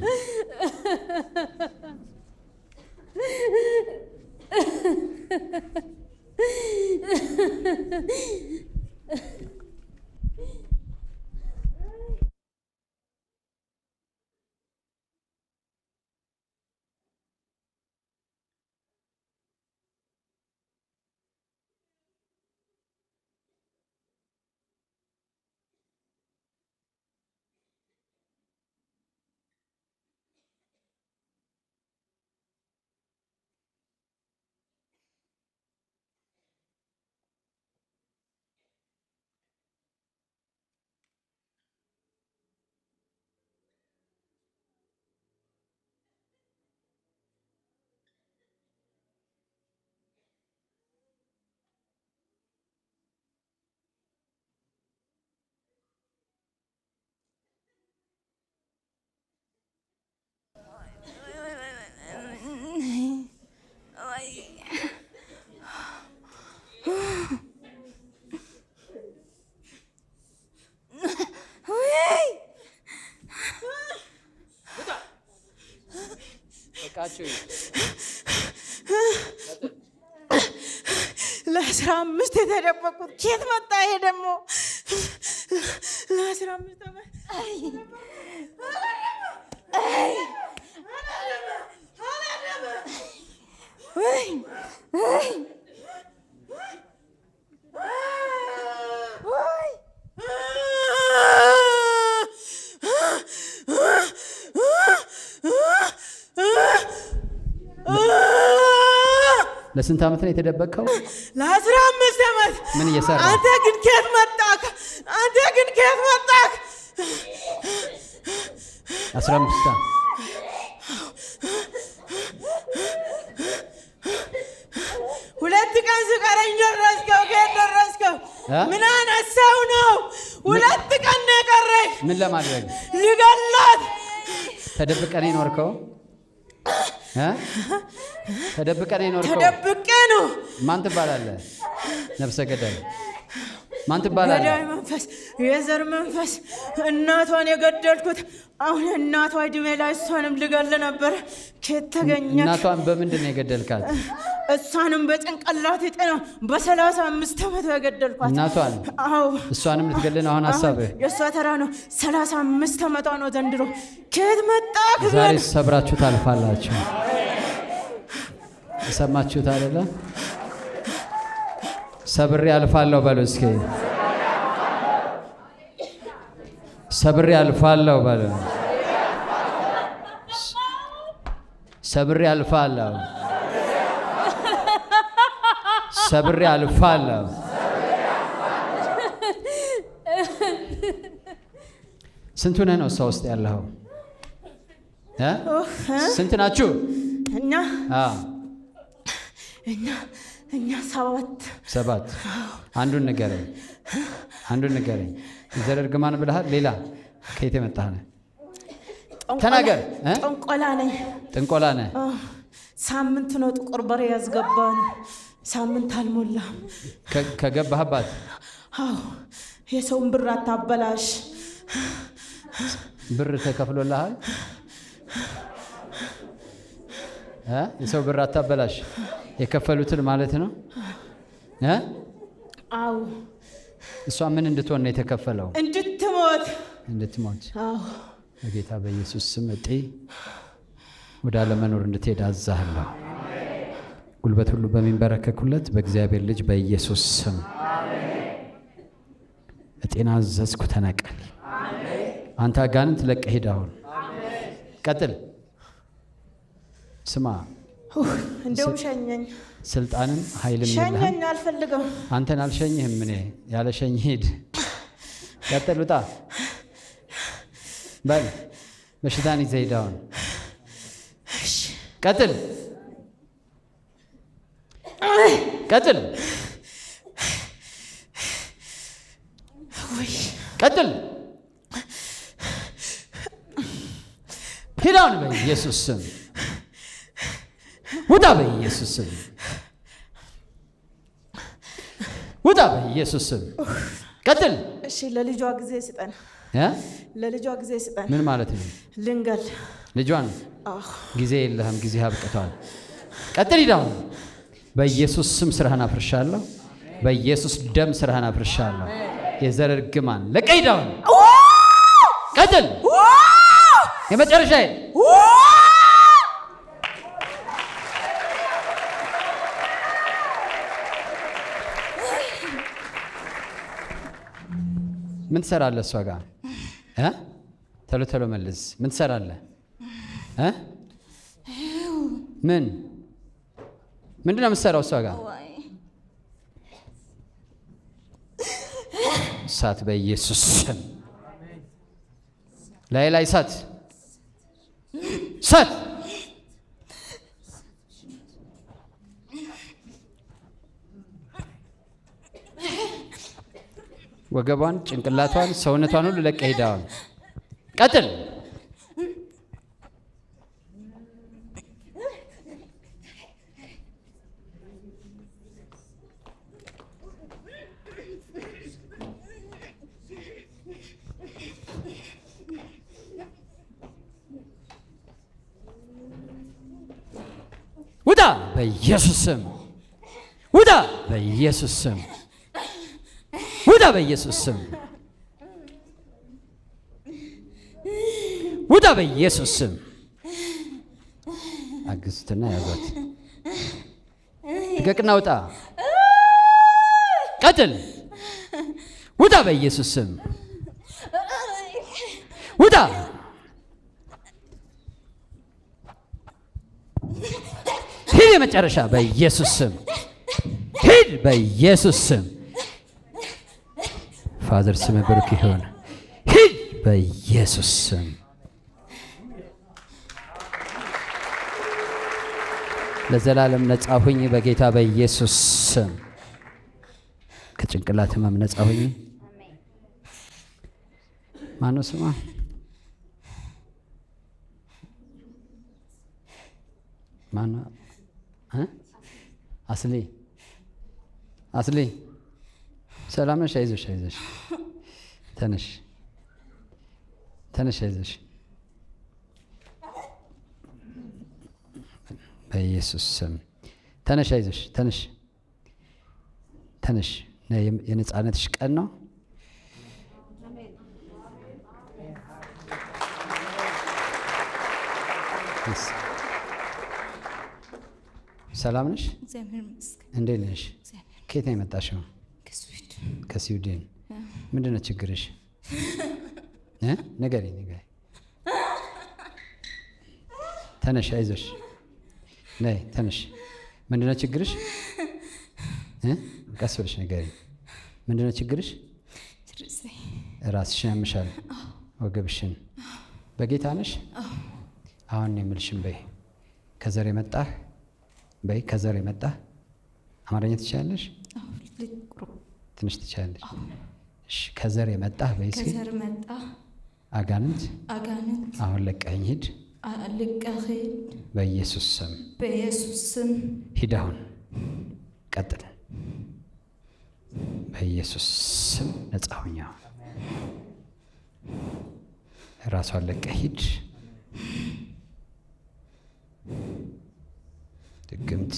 ለ15 የተደበቁት ኬት መጣ? ይሄ ደግሞ ለ15 ዓመት ለስንት ዓመት ነው የተደበቀው? ለ15 ዓመት። ምን እየሰራ? አንተ ግን ከየት መጣህ? አንተ ግን ከየት መጣህ? 15 ዓመት። ሁለት ቀን ስቀረኝ ደረስከው። ከየት ደረስከው? ምን አይነት ሰው ነው? ሁለት ቀን ነው የቀረኝ። ምን ለማድረግ? ልገላት። ተደብቀህ ነው የኖርከው? ተደብቀህ ነው የኖርከው? ተደብቄ ነው። ማን ትባላለህ? ነፍሰ ገዳይ ማን ትባላለህ? ገዳይ መንፈስ፣ የዘር መንፈስ። እናቷን የገደልኩት አሁን እናቷ እድሜ ላይ እሷንም ልገል ነበር። ከየት ተገኘ? እናቷን በምንድን ነው የገደልካት? እሷንም በጭንቅላት ጤና በ35 ዓመት የገደልኳት እናቷን። አዎ እሷንም ልትገል ነው አሁን ሀሳብህ? የእሷ ተራ ነው። 35 ዓመቷ ነው ዘንድሮ። ከየት መጣህ? ዛሬ ሰብራችሁ ታልፋላችሁ። የሰማችሁት አይደለ? ሰብሬ አልፋለሁ በሉ እስኪ። ሰብሬ አልፋለሁ በሉ። ሰብሬ አልፋለሁ። ሰብሬ አልፋለሁ። ስንት ሆነህ ነው እሷ ውስጥ ያለኸው? ስንት ናችሁ? እኛ ሰባት። አንዱን ንገረኝ። የዘር እርግማን ብለሃል። ሌላ ከየት የመጣህ ነህ? ተናገር። ጥንቆላ ነኝ። ጥንቆላ ነህ? ሳምንት ነው ጥቁር በሬ ያስገባን። ሳምንት አልሞላም ከገባህባት። አዎ የሰውን ብር አታበላሽ። ብር ተከፍሎልሃል? የሰው ብር አታበላሽ። የከፈሉትን ማለት ነው? አዎ። እሷ ምን እንድትሆን ነው የተከፈለው? እንድትሞት። አዎ። በጌታ በኢየሱስ ስም እጤ ወደ አለመኖር እንድትሄድ አዛለሁ። ጉልበት ሁሉ በሚንበረከኩለት በእግዚአብሔር ልጅ በኢየሱስ ስም እጤና አዘዝኩ። ተነቀል። አንተ አጋንንት ለቀህ ሂድ አሁን። ቀጥል። ስማ፣ እንደውም ሸኘኝ። ስልጣንም ኃይልም የለህም። ሸኘኝ፣ አልፈልገም። አንተን አልሸኝህም። እኔ ያለ ሸኝ ሂድ። ቀጥል። ውጣ በል። በሽታን ይዘህ ሂድ አሁን። ቀጥል። ቀጥል። ቀጥል። ሂድ አሁን በኢየሱስ ስም ውጣ። በኢየሱስ ስም ውጣ። በኢየሱስ ስም ቀጥል። እሺ፣ ለልጇ ጊዜ ስጠን። ለልጇ ጊዜ ስጠን። ምን ማለት ነው? ልንገል ልጇን? ጊዜ የለህም። ጊዜ አብቅቷል። ቀጥል። ሂድ አሁን በኢየሱስ ስም ስራህን አፍርሻለሁ። በኢየሱስ ደም ስራህን አፍርሻለሁ። የዘር እርግማን ለቀህ ሂድ አሁን። ቀጥል። የመጨረሻ ምን ትሰራለህ? እሷ ጋር ቶሎ ቶሎ መልስ። ምን ትሰራለህ? ምንድን ነው የምትሰራው እሷ ጋር? እሳት በኢየሱስ ስም ላይ እሳት እሳት። ወገቧን፣ ጭንቅላቷን፣ ሰውነቷን ሁሉ ለቀህ ሂድ አሁን። ቀጥል። ውጣ በኢየሱስ ስም ውጣ። በኢየሱስ ስም ውጣ። በኢየሱስ ስም ውጣ። በኢየሱስ ስም አግዝትና ያዟት። ልቀቅና ውጣ። ቀጥል። ውጣ። በኢየሱስ ስም ውጣ። ሂድ። የመጨረሻ በኢየሱስ ስም ሂድ። በኢየሱስ ስም ፋዘር ስም ብሩክ ይሁን። ሂድ በኢየሱስ ስም። ለዘላለም ነጻ ሁኝ በጌታ በኢየሱስ ስም። ከጭንቅላት ህመም ነጻ ሁኝ። ማነው ስሟ? ማነው? አስሊ ሰላም ነሽ? አይዞሽ አይዞሽ። ተነሽ ተነሽ፣ አይዞሽ በኢየሱስ ስም ተነሽ፣ አይዞሽ፣ ተነሽ ተነሽ። የነጻነትሽ ቀን ነው። ሰላም ነሽ? እንዴት ነሽ? ከየት ነው የመጣሽው? ከስዊድን። ምንድን ነው ችግርሽ? ንገሪኝ። ተነሽ፣ አይዞሽ፣ ነይ፣ ተነሽ። ምንድን ነው ችግርሽ? ቀስ ብለሽ ንገሪኝ። ምንድን ነው ችግርሽ? ራስሽን ያምሻል፣ ወገብሽን። በጌታ ነሽ? አሁን የምልሽን በይ። ከዘር የመጣህ በይ። ከዘር የመጣህ አማርኛ ትችያለሽ? ትንሽ ትችያለሽ? እሺ። ከዘር የመጣህ በይ። እስኪ ከዘር መጣ አጋንንት አሁን ለቀኝ ሂድ በኢየሱስ ስም ሂድ አሁን ቀጥል በኢየሱስ ስም ነፃ ሁኝ ራሷን ለቀህ ሂድ ድግምት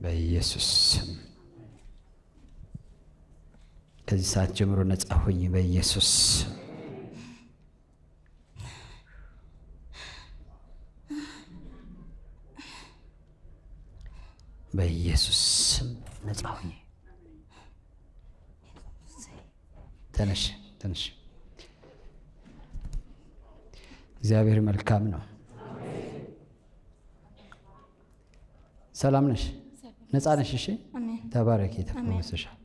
በኢየሱስ ስም ከዚህ ሰዓት ጀምሮ ነፃ ሁኝ በኢየሱስ ስም በኢየሱስ ስም ነፃ ሁኝ ተነሽ እግዚአብሔር መልካም ነው ሰላም ነሽ ነፃ ነሽ እሺ ተባረኪ ተፈወሰሻል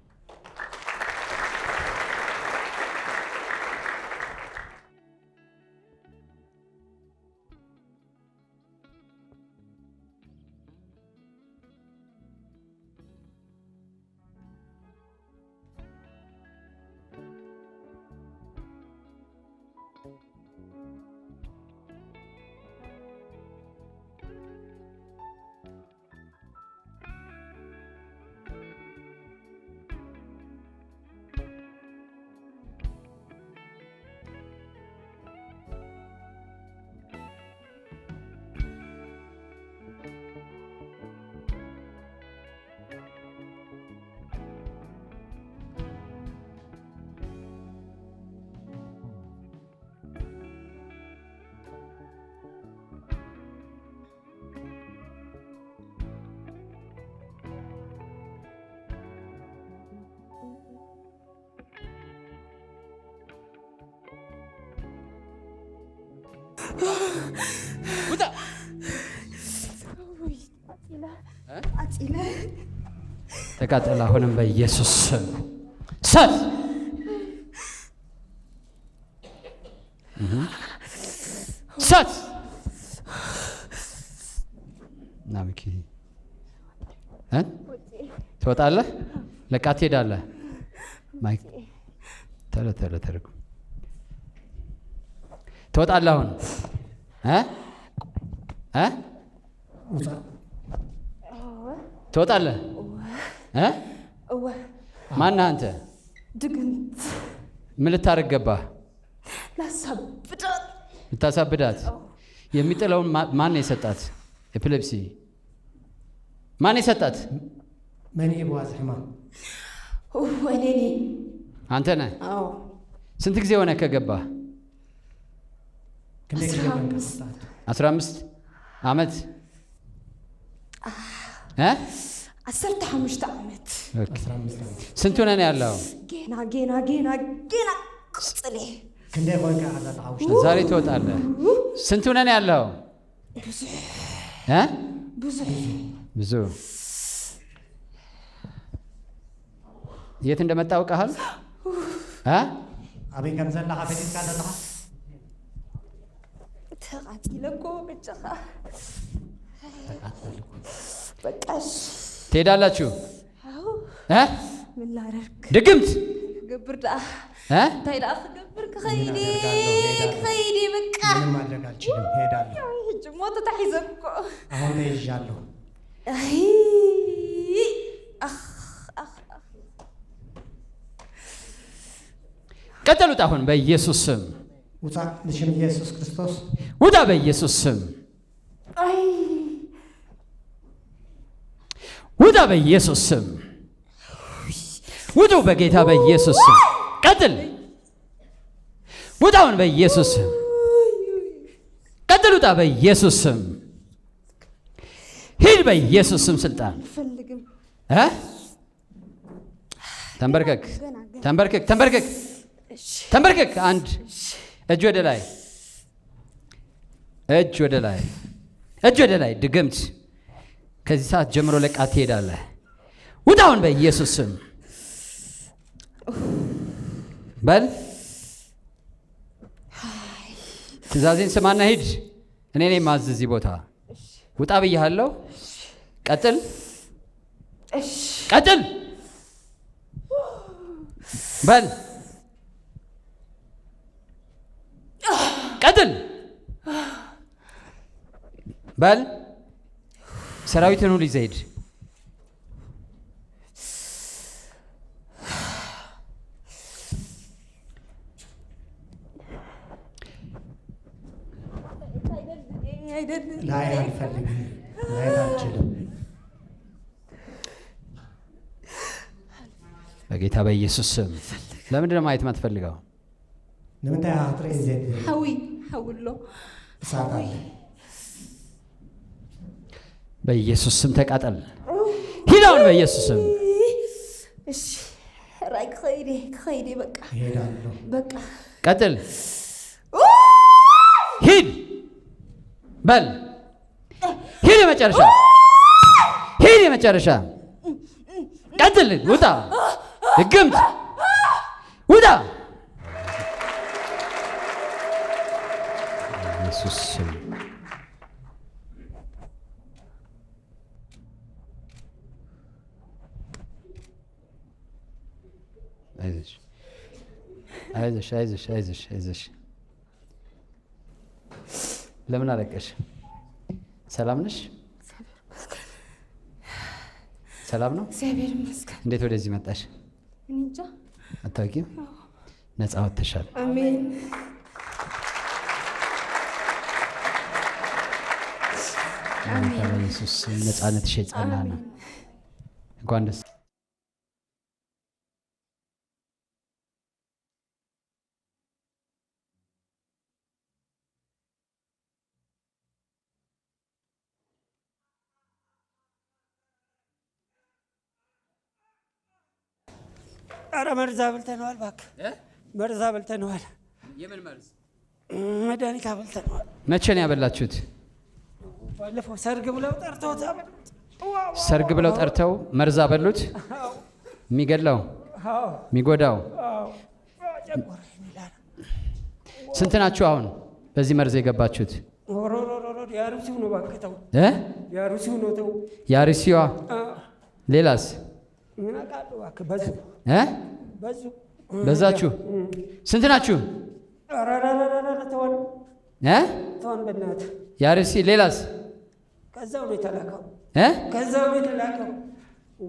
ውጣ ተቃጠል አሁንም በኢየሱስ ስም ሰት ሰት ናምኪ ትወጣለህ ለቃ ትሄዳለህ ማይክ ተረተረተረኩ ትወጣለህ አሁን ትወጣለህ ማነህ አንተ ድግምት ምን ልታደርግ ገባህ ልታሳብዳት የሚጥለውን ማን ነው የሰጣት ኤፒሌፕሲ ማን የሰጣት ማን ይባዝ ህማም እኔ አንተ ነህ ስንት ጊዜ ሆነ ከገባህ 15 ዓመት 15 ዓመት ስንት ሆነ ነው ያለው ገና ቅጽሌ ክንዴ ቆንካ አዛት አውሽ ዛሬ ትወጣለህ ስንት ሆነ ነው ያለው ብዙ የት እንደመጣ አውቀሃል አቤ ከም ዘላኻ ፈዲስካ ዘለኻ ተቃጥለኮ ብቻ በቃሽ ትሄዳላችሁ ምን ላደርግ ድግምት ግብርዳ ታይዳ ግብር ከኸይዲ በቃ ምንም ማድረግ አልችልም ሄዳለሁ ሞት ተحيزكو አሁን እይዣለሁ ቀጥሉት አሁን በኢየሱስ ስም ውጣ በስም ኢየሱስ ክርስቶስ ውጣ በኢየሱስ ስም ውጣ በኢየሱስ ስም ውጡ በጌታ በኢየሱስ ስም ቀጥል ውጣውን በኢየሱስ ስም ቀጥል ውጣ በኢየሱስ ስም ሂድ በኢየሱስ ስም ስልጣን ተንበርከክ አንድ እጅ ወደ ላይ ድግምት ከዚህ ሰዓት ጀምሮ ለቃ ትሄዳለህ ውጣውን በኢየሱስ ስም በል ትእዛዜን ስማና ሂድ እኔ ነኝ ማዝዝ እዚህ ቦታ ውጣ ብያለሁ ቀጥል በል ቀጥል በል ሰራዊትን ሁሉ ይዘህ ሂድ ላይ አልፈልግም ላይ አልችልም በጌታ በኢየሱስ ስም ለምንድን ነው ማየት የማትፈልገው ንምንታይ አጥሬ ዘድ ሐውሎ እሳት አለ በኢየሱስ ስም ተቃጠል ሂድ አሁን በኢየሱስ ስም እሺ ራይ ከይዴ በቃ እሄዳለሁ በቃ ቀጥል ሂድ በል ሂድ የመጨረሻ ቀጥል ውጣ ድግምት ውጣ ኢየሱስ ስም አይዞሽ ለምን አለቀሽ ሰላም ነሽ ሰላም ነው እግዚአብሔር ይመስገን እንዴት ወደዚህ መጣሽ እንጃ አታውቂም ነፃ ወጥተሻል አሜን ኢየሱስ ነፃነትሽ የጸና ነው እንኳን ደስ ኧረ መርዛ በልተነዋል እባክህ መርዛ በልተነዋል የምን መርዝ መድኃኒት አበልተነዋል መቼ ነው ያበላችሁት ባለፈው ሰርግ ብለው ጠርተው መርዝ አበሉት የሚገድለው የሚጎዳው ስንት ናችሁ አሁን በዚህ መርዝ የገባችሁት ያሩሲው ነው እባክህ ተው ያሩሲው ነው ተው ያሩሲዋ ሌላስ ምን አውቃለሁ እባክህ በዙ በዛችሁ ስንት ናችሁ ተወን በእናትህ ያርሲ ሌላስ ከዛው ነው የተላከው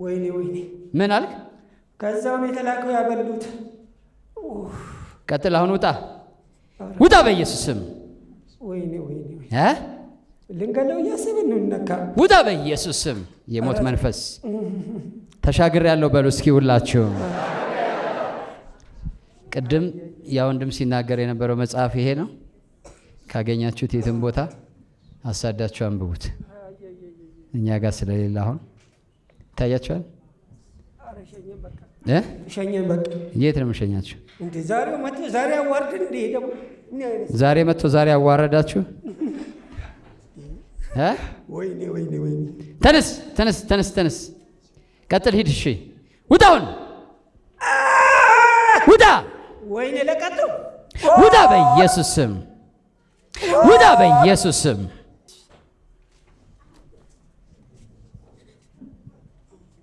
ወይኔ ምን አልክ ከዛው ነው የተላከው ያበሉት ቀጥል አሁን ውጣ በኢየሱስ ስም ወይኔ ልንገለው እያሰብን ነው እንነካ ውጣ በኢየሱስ ስም የሞት መንፈስ ተሻግር ያለው በሉ እስኪ ሁላችሁ ቅድም ያ ወንድም ሲናገር የነበረው መጽሐፍ ይሄ ነው ካገኛችሁት የትም ቦታ አሳዳችሁ አንብቡት እኛ ጋር ስለሌለ አሁን ታያችኋል ሸኘን በቃ የት ነው የምሸኛችሁ እንዴ ዛሬ አዋርድ እንዴ ደግሞ ዛሬ አዋረዳችሁ ወይኔ ተነስ ቀጥል ሂድ እሺ ውጣውን ውጣ ወይኔ ለቀጥው ውጣ በኢየሱስ ስም ውጣ በኢየሱስ ስም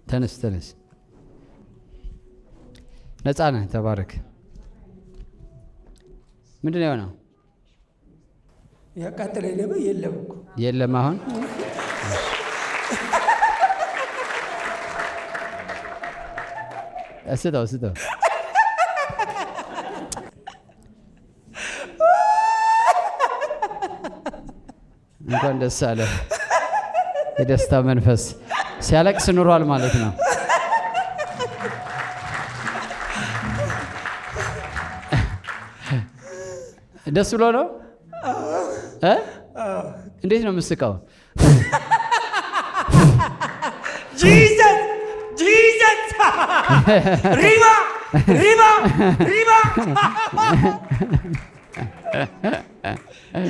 ተነስ ነፃ ነህ ተባረክ ምንድን ነው የሆነው ያቃጠለኝ ነበር የለም አሁን ስጠው እንኳን ደስ አለ የደስታ መንፈስ ሲያለቅስ ኑሯል ማለት ነው ደስ ብሎ ነው እንዴት ነው የምስቀው ጂሰስ ሪባ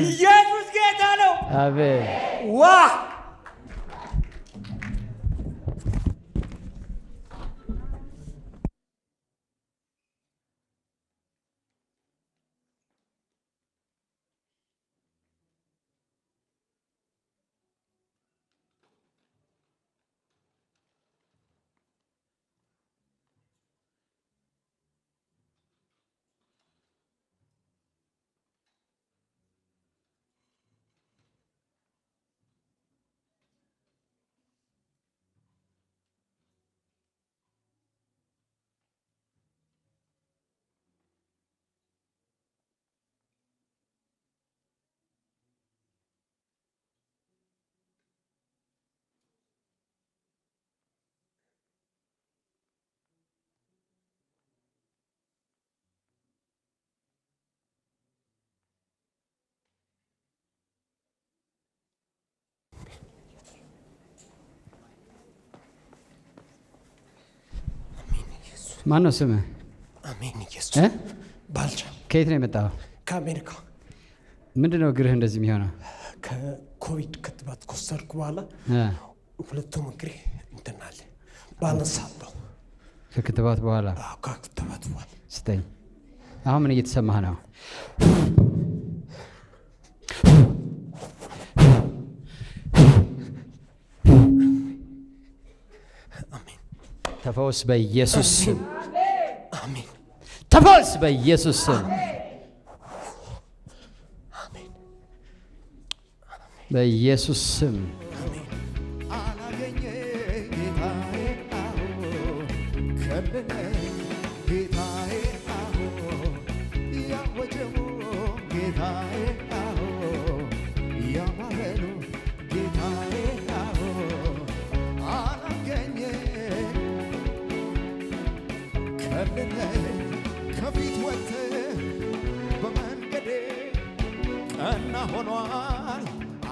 ኢየሱስ ጌታ ነው አሜን ዋ ማን ነው ስምህ? አሜን ኢየሱስ ባልቻ። ከየት ነው የመጣው? ከአሜሪካ። ምንድነው እግርህ እንደዚህ የሚሆነው? ከኮቪድ ክትባት ከወሰድኩ በኋላ ሁለቱም እግሬ እንትን አለ ባላንስ አለው። ከክትባት በኋላ? ከክትባት በኋላ። ስጠኝ። አሁን ምን እየተሰማህ ነው? ተፈወስ በኢየሱስ ስም። አሜን። ተፈወስ በኢየሱስ ስም። አሜን። በኢየሱስ ስም። አላገኘ ጌታዬ አዎ ከለለ ጌታዬ አዎ ያወጀው ጌታዬ አዎ ያማረው ጌታዬ አዎ አላገኘ ከለለ ከፊት ወጥተህ በመንገዴ ቀና ሆኗል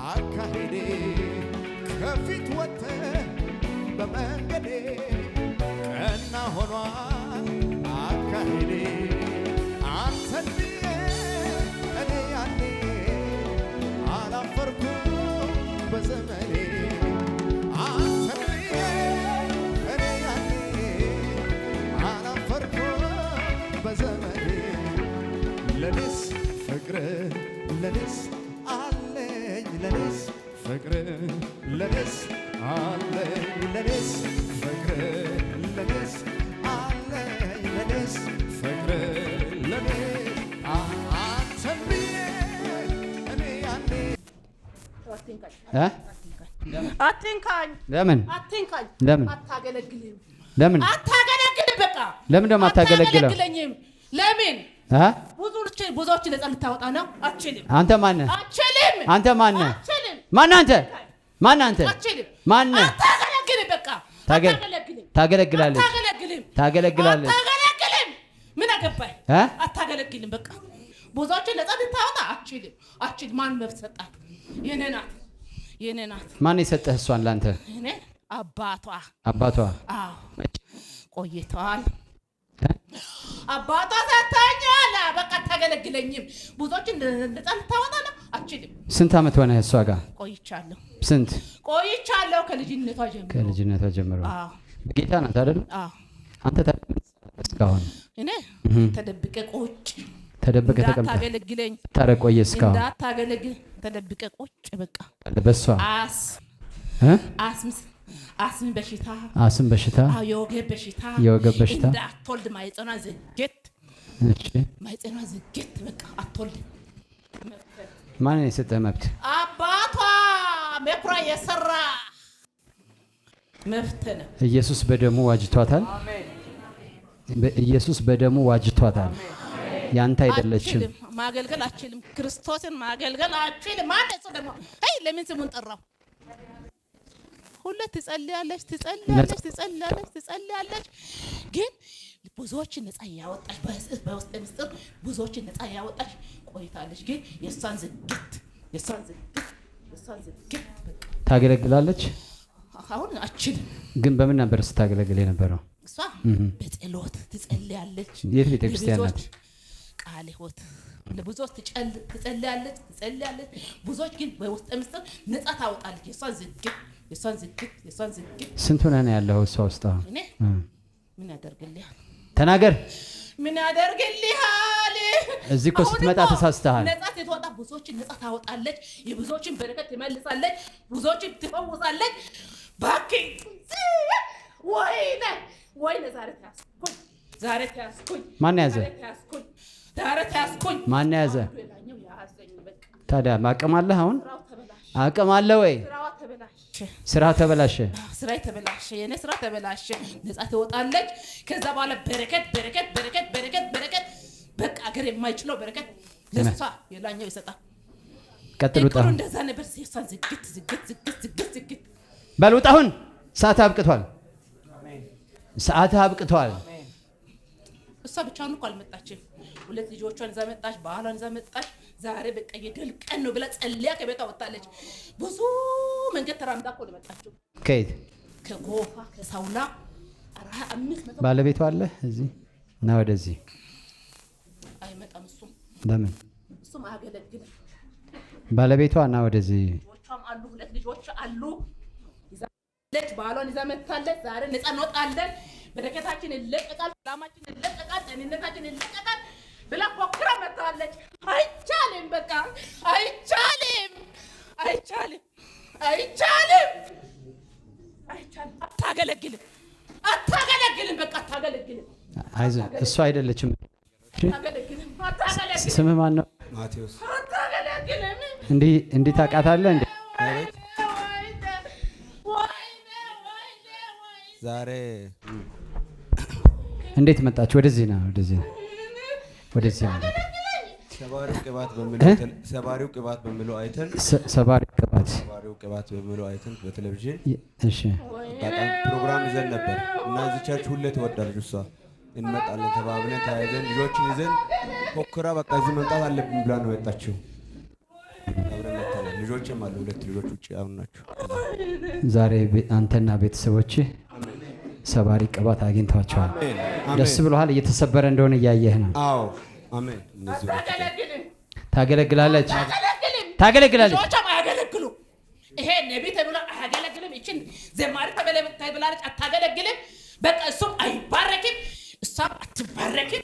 አካሄዴ ከፊት ወጥተህ በመንገዴ ቀና ሆኗል አካሄዴ አንተን ብዬ እኔ ያኔ አላፈርኩም በዘመኔ አንተን ብዬ እኔ ያኔ አላፈርኩም በዘመኔ ለኔስ ፍቅር ለኔስ አለኝ ለኔስ ፍቅር ለኔስ አለኝ ለኔስ ፍቅር ለኔስ አለኝ ለኔስ ፍቅር ለኔ አንተን ብዬ እኔ ያኔ አትንካኝ። ለምን? አትንካኝ። ለምን? አታገለግልም። ለምን? አታገለግልም። በቃ ለምን ደግሞ አታገለግለው? አታገለግለኝም። ለምን? ብዙዎች ነፃ ልታወጣ ነው። አትችልም። አንተ ማነህ? አትችልም። አንተ ማነህ? አትችልም። ማነህ አንተ? ማነህ አንተ? አትችልም። ማነህ? አታገለግልም። በቃ አታገለግልም። ታገለግላለች። አታገለግልም። ታገለግላለች። አታገለግልም። ምን አገባኝ? አታገለግልም። በቃ ብዙዎችን ነፃ ልታወጣ አትችልም። አትችልም። ማን መብት ሰጣት? የኔ ናት። የኔ ናት። ማን የሰጠህ እሷን ላንተ? እኔ አባቷ። አባቷ? አዎ ቆይቷል። አባቷ ሰጥታኛል። በቃ አታገለግለኝም። ብዙዎችን ነፃ ልታወጣ ነው። አትችልም። ስንት ዓመት ሆነህ እሷ ጋር? ቆይቻለሁ። ስንት? ቆይቻለሁ ከልጅነቷ ጀምሮ። ከልጅነቷ ጀምሮ። አዎ ጌታ ናት አይደል? አዎ። አንተ እስካሁን? እኔ ተደብቀ ቁጭ ተደብቀ ተቀምጠህ እንዳታገለግለኝ ታረቆየ እስካሁን እንዳታገለግል ተደብቀ ቁጭ በቃ በሷ አስም በሽታ አስም በሽታ የወገብ በሽታ የወገብ በሽታ እንዳትወልድ ማይጸኗ ዝግት እሺ ማይጸኗ ዝግት በቃ አትወልድ። ማን የሰጠህ መብት? አባቷ መኩሪያ የሰራ መብት ነው። ኢየሱስ በደሙ ዋጅቷታል። ኢየሱስ በደሙ ዋጅቷታል። ያንተ አይደለችም። ማገልገል አችልም። ክርስቶስን ማገልገል አችልም። ማለት ደግሞ አይ ለምን ስሙን ጠራው? ሁሉ ትጸልያለች ግን ብዙዎችን ነፃ ያወጣች በውስጥ ምስጢር ብዙዎችን ነፃ ያወጣች ቆይታለች። ግን የሷን ዝግት በቃ ታገለግላለች። አሁን አችልም። ግን በምን ነበር ስታገለግል የነበረው? እሷ በጸሎት ትጸልያለች። የት ቤተክርስቲያን ናት? ቃለ ሕይወት ለብዙዎች ትጸልያለች። ብዙዎች ግን በውስጥ ምስጢር ነፃ ታወጣለች። የሷን ዝግት ስንት ሆነህ ነው ያለው እሷ ውስጥ? እኔ ምን ያደርግልሃል? ተናገር። ምን ያደርግልሃል? እዚህ እኮ ስትመጣ ተሳስተሃል። ነፃ ስትወጣ ብዙዎችን ነፃ ታወጣለች። የብዙዎችን በረከት ትመልሳለች። ብዙዎችን ትፈውሳለች። እባክህ ወይኔ ዛሬ ተያዝኩኝ። ማን ያዘ? ማን ያዘ? ታዲያ አቅም አለህ? አሁን አቅም አለ ወይ? ስራ ተበላሸ። የኔ ስራ ተበላሸ። ነፃ ትወጣለች። ከዛ በኋላ በረከት በቃ አገር የማይችለው በረከት ለሷ የላኛው ይሰጣል። ቀጥል። ውጣ። እንደዛ ነበር። ሲሳን ዝግት በል ውጣ። አሁን ሰዓት አብቅቷል። እሷ ብቻዋን እኮ አልመጣችም። ሁለት ልጆቿን ይዛ መጣች። ባህሏን ይዛ መጣች። ዛሬ በቃ የድል ቀን ነው ብላ ጸልያ ከቤቷ ወጣለች። ብዙ መንገድ ተራምዳ እኮ ነው የመጣችው። ከየት? ከጎፋ ከሳውላ ባለቤቷ አለ እዚህ እና ወደዚህ አይመጣም። ለምን? እሱም አያገለግልም። ባለቤቷ እና ወደዚህ ልጆቿም አሉ፣ 2 ልጆች አሉ። ይዛለች፣ ባሏን ይዛ መጥታለች። ዛሬ ነፃ እንወጣለን፣ በረከታችን ይለቀቃል፣ ሰላማችን ይለቀቃል፣ ጤንነታችን ይለቀቃል ብላ ፎክራ መጥታለች። አይቻልም፣ በቃ አይቻልም፣ አይቻልም፣ አይቻልም፣ አይቻልም። አታገለግልም፣ አታገለግልም፣ በቃ አታገለግልም። አይዞህ፣ እሷ አይደለችም። አታገለግልም፣ አታገለግልም። ስምህ ማን ነው? ማቴዎስ። አታገለግልም። እንዲህ ታውቃታለህ እንዴ? ዛሬ እንዴት መጣች? ወደዚህ ና፣ ወደዚህ ና፣ ወደዚህ ና። ሰባሪው ቅባት በሚለው አይተን ሰባሪው ቅባት በሚለው አይተን በቴሌቪዥን እሺ፣ በጣም ፕሮግራም ይዘን ነበር እና እዚህ ቸርች ሁሌ ትወዳለች እሷ። እንመጣለን ተባብለን ተያይዘን ልጆችን ይዘን ፎክራ በቃ እዚህ መምጣት አለብን ብላ ነው የመጣችው። አብረን መጥተናል። ልጆችም አሉ፣ 2 ልጆች ውጭ አሁን ናቸው። ዛሬ አንተና ቤተሰቦች ሰባሪ ቅባት አግኝታችኋል። ደስ ብሎሃል? እየተሰበረ እንደሆነ እያየህ ነው። አዎ አሜን። እነዚህ ታገለግላለች፣ ታገለግላለች። ልጆቿም አያገለግሉ። ይሄ ነቢይ ተብሎ አያገለግልም። ይችን ዘማሪ ተብላለች፣ አታገለግልም። በቃ እሱም አይባረክም፣ እሷም አትባረክም።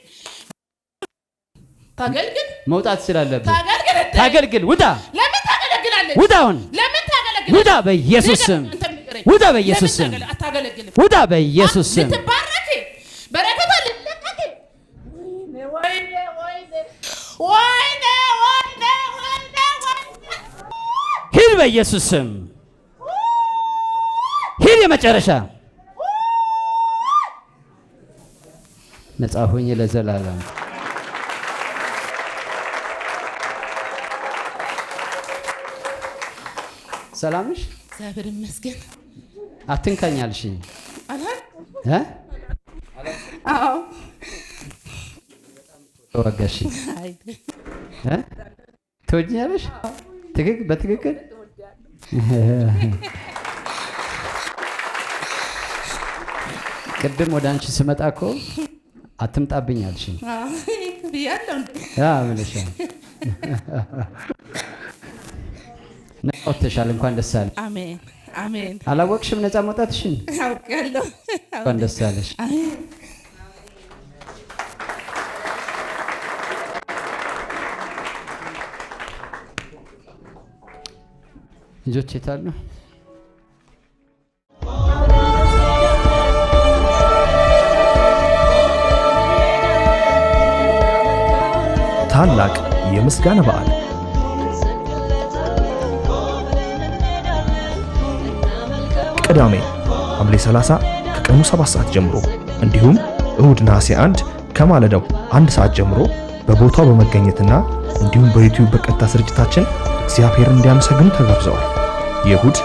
ታገልግል፣ መውጣት ስላለብህ ታገልግል፣ ታገልግል። ውጣ! ለምን ታገለግላለች? ውጣ! አሁን ለምን ታገለግላለች? ውጣ! በኢየሱስ ስም ውጣ! በኢየሱስ ስም አታገለግልም። ውጣ! በኢየሱስ ስም ልትባረክ በረከቷ ልትለቀቅ። ወይኔ ወይኔ ወይኔ ወይኔ ወይኔ ሂድ! በኢየሱስ ስም ሂድ! የመጨረሻ ነፃ ሁኝ ለዘላለም። ሰላም ነሽ? እግዚአብሔር ይመስገን። አትንካኛልሽ እ አዎ ወጋሽ እ ትወጂኛለሽ? በትክክል ቅድም ወደ አንቺ ስመጣ እኮ አትምጣብኝ አልሽኝ። ብያለሁ። ብለሻል። ነፃ ወጥተሻል። እንኳን ደስ አለሽ። አሜን አሜን። አላወቅሽም ነፃ መውጣትሽን? አውቃለሁ። እንኳን ደስ አለሽ። ልጆች የት አሉ? ታላቅ የምስጋና በዓል ቅዳሜ ሐምሌ 30 ከቀኑ 7 ሰዓት ጀምሮ እንዲሁም እሁድ ነሐሴ 1 ከማለዳው 1 ሰዓት ጀምሮ በቦታው በመገኘትና እንዲሁም በዩቲዩብ በቀጥታ ስርጭታችን እግዚአብሔርን እንዲያመሰግኑ ተጋብዘዋል። የእሁድ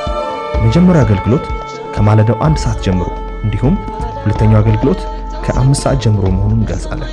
የመጀመሪያው አገልግሎት ከማለዳው 1 ሰዓት ጀምሮ እንዲሁም ሁለተኛው አገልግሎት ከ5 ሰዓት ጀምሮ መሆኑን እንገልጻለን።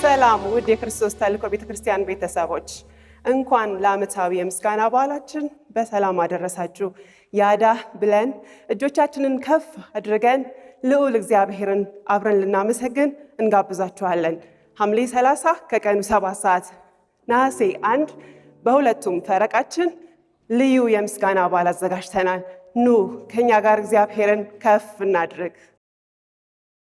ሰላም ውድ የክርስቶስ ተልእኮ ቤተክርስቲያን ቤተሰቦች እንኳን ለዓመታዊ የምስጋና በዓላችን በሰላም አደረሳችሁ። ያዳህ ብለን እጆቻችንን ከፍ አድርገን ልዑል እግዚአብሔርን አብረን ልናመሰግን እንጋብዛችኋለን። ሐምሌ 30 ከቀኑ 7 ሰዓት፣ ነሐሴ 1 በሁለቱም ፈረቃችን ልዩ የምስጋና በዓል አዘጋጅተናል። ኑ ከኛ ጋር እግዚአብሔርን ከፍ እናድርግ።